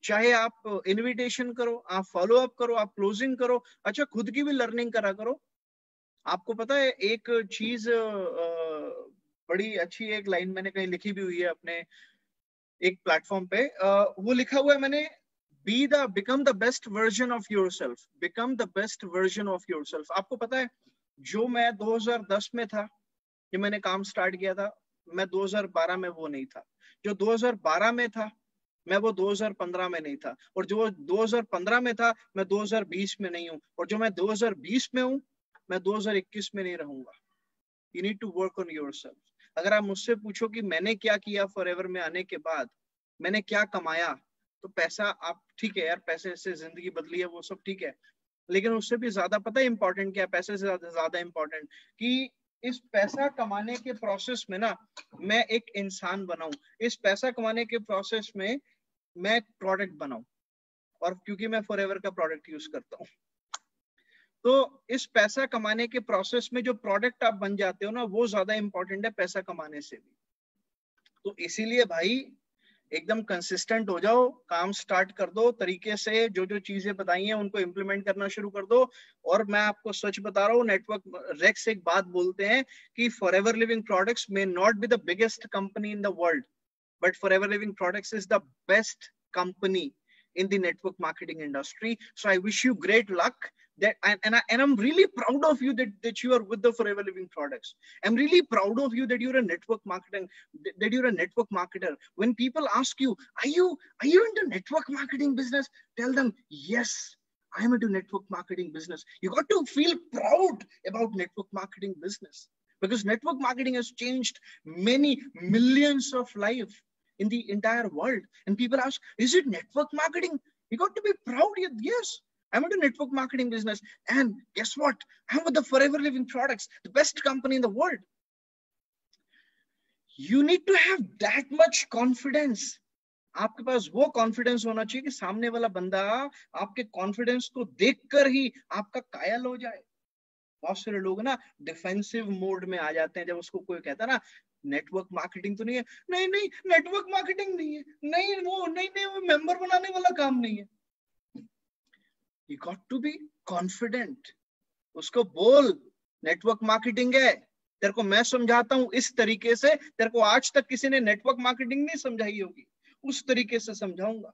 चाहे आप इनविटेशन करो, आप फॉलो अप करो, आप क्लोजिंग करो, अच्छा खुद की भी लर्निंग करा करो। आपको पता है एक चीज, बड़ी अच्छी एक लाइन मैंने कहीं लिखी भी हुई है अपने एक प्लेटफॉर्म पे, वो लिखा हुआ है मैंने, become the best version of yourself, become the best version of yourself. आपको पता है, जो मैं 2010 में था, जब मैंने काम स्टार्ट किया था, मैं 2012 में वो नहीं था। जो 2012 में था, मैं वो 2015 में नहीं था। और जो 2015 में था, मैं 2020 में नहीं हूँ। और जो मैं 2020 में हूँ, मैं 2021 में नहीं रहूंगा। You need to work on yourself. अगर आप मुझसे पूछो कि मैंने क्या किया फॉरएवर में आने के बाद, मैंने क्या कमाया, तो पैसा, आप ठीक है यार, पैसे से जिंदगी बदली है, वो सब ठीक है, लेकिन उससे भी ज्यादा पता है इंपॉर्टेंट क्या है? पैसे से ज्यादा इंपॉर्टेंट कि इस पैसा कमाने के प्रोसेस में ना मैं एक इंसान बनाऊं, इस पैसा कमाने के प्रोसेस में मैं प्रोडक्ट बनाऊं। और क्योंकि मैं फॉरएवर का प्रोडक्ट यूज करता हूं, तो इस पैसा कमाने के प्रोसेस में जो प्रोडक्ट आप बन जाते हो ना, वो ज्यादा इंपॉर्टेंट है पैसा कमाने से भी। तो इसीलिए भाई एकदम कंसिस्टेंट हो जाओ, काम स्टार्ट कर दो तरीके से, जो जो चीजें बताई हैं उनको इम्प्लीमेंट करना शुरू कर दो। और मैं आपको सच बता रहा हूँ, नेटवर्क रेक्स एक बात बोलते हैं कि forever living products may not be the biggest company in the world, but Forever Living Products is the best company in the network marketing industry. So I wish you great luck. I'm really proud of you that you are with the Forever Living Products. I'm really proud of you that you're a network marketer. When people ask you, are you into network marketing business? Tell them, yes, I'm into network marketing business. You got to feel proud about network marketing business, because network marketing has changed many millions of lives in the entire world. And people ask, is it network marketing? You got to be proud. Yes, I'm into network marketing business. And guess what? I'm with the Forever Living Products, the best company in the world. You need to have that much confidence. आपके पास वो confidence होना चाहिए कि सामने वाला बंदा आपके confidence को देखकर ही आपका कायल हो जाए। बहुत सारे लोग ना डिफेंसिव मोड में आ जाते हैं जब उसको कोई कहता है ना नेटवर्क मार्केटिंग तो नहीं है, नहीं नेटवर्क मार्केटिंग नहीं है, नहीं वो मेंबर बनाने वाला काम नहीं है। You got to be confident. उसको बोल नेटवर्क मार्केटिंग है, तेरे को मैं समझाता हूं इस तरीके से, तेरे को आज तक किसी ने नेटवर्क मार्केटिंग नहीं समझाई होगी, उस तरीके से समझाऊंगा।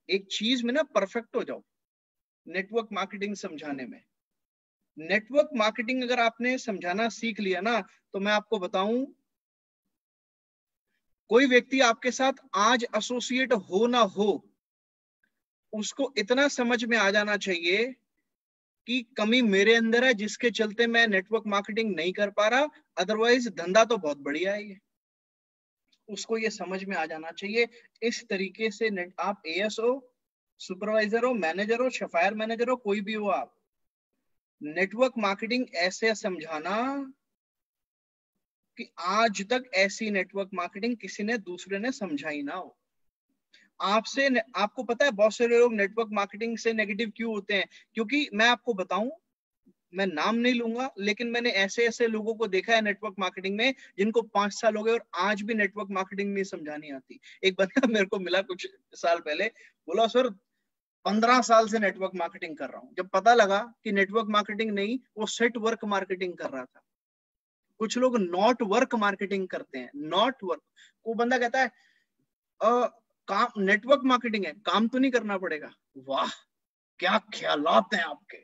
एक चीज में ना परफेक्ट हो जाओ नेटवर्क मार्केटिंग समझाने में। नेटवर्क मार्केटिंग अगर आपने समझाना सीख लिया ना, तो मैं आपको बताऊं, कोई व्यक्ति आपके साथ आज एसोसिएट हो ना हो, उसको इतना समझ में आ जाना चाहिए कि कमी मेरे अंदर है जिसके चलते मैं नेटवर्क मार्केटिंग नहीं कर पा रहा, अदरवाइज धंधा तो बहुत बढ़िया है ये। उसको ये समझ में आ जाना चाहिए। इस तरीके से आप एएस हो, सुपरवाइजर हो, मैनेजर हो, सफायर मैनेजर हो, कोई भी हो, आप नेटवर्क मार्केटिंग ऐसे समझाना कि आज तक ऐसी नेटवर्क मार्केटिंग किसी ने दूसरे ने समझाई ना हो। आपको पता है बहुत सारे लोग नेटवर्क मार्केटिंग से नेगेटिव क्यों होते हैं? क्योंकि मैं आपको बताऊं, मैं नाम नहीं लूंगा, लेकिन मैंने ऐसे ऐसे लोगों को देखा है नेटवर्क मार्केटिंग में जिनको 5 साल हो गए और आज भी नेटवर्क मार्केटिंग नहीं समझा नहीं आती। एक बंदा मेरे को मिला कुछ साल पहले, बोला सर 15 साल से नेटवर्क मार्केटिंग कर रहा हूं। जब पता लगा कि नेटवर्क मार्केटिंग नहीं, वो सेट वर्क मार्केटिंग कर रहा था। कुछ लोग नॉट वर्क मार्केटिंग करते हैं, नॉट वर्क। वो बंदा कहता है काम नेटवर्क मार्केटिंग है, काम तो नहीं करना पड़ेगा। वाह क्या ख्यालात हैं आपके,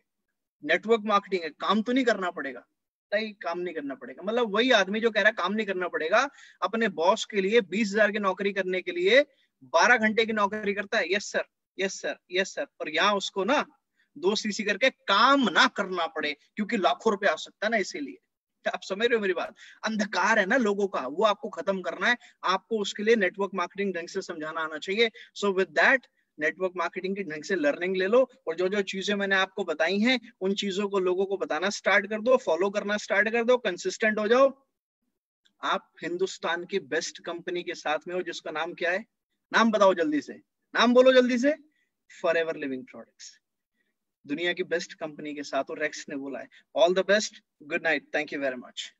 नेटवर्क मार्केटिंग है, काम तो नहीं करना पड़ेगा। नहीं, काम नहीं करना पड़ेगा। मतलब वही आदमी जो कह रहा है काम नहीं करना पड़ेगा, अपने बॉस के लिए 20,000 की नौकरी करने के लिए 12 घंटे की नौकरी करता है। Yes sir, yes sir, yes sir. और यहाँ उसको ना 2 सीसी करके काम ना करना पड़े, क्योंकि लाखों रुपए आ सकता है ना, इसीलिए। आप समझ रहे हो मेरी बात? अंधकार है ना लोगों का, वो आपको खत्म करना है। आपको उसके लिए नेटवर्क मार्केटिंग ढंग से समझाना आना चाहिए। So with that network marketing की ढंग से लर्निंग ले लो, और जो जो चीजें मैंने आपको बताई हैं उन चीजों को लोगों को बताना स्टार्ट कर दो, फॉलो करना स्टार्ट कर दो, कंसिस्टेंट हो जाओ। आप हिंदुस्तान की बेस्ट कंपनी के साथ में हो, जिसका नाम क्या है? नाम बताओ जल्दी से, नाम बोलो जल्दी से। फॉरएवर लिविंग प्रोडक्ट्स, दुनिया की बेस्ट कंपनी के साथ हो। रेक्स ने बोला है। All the best, good night, thank you very much.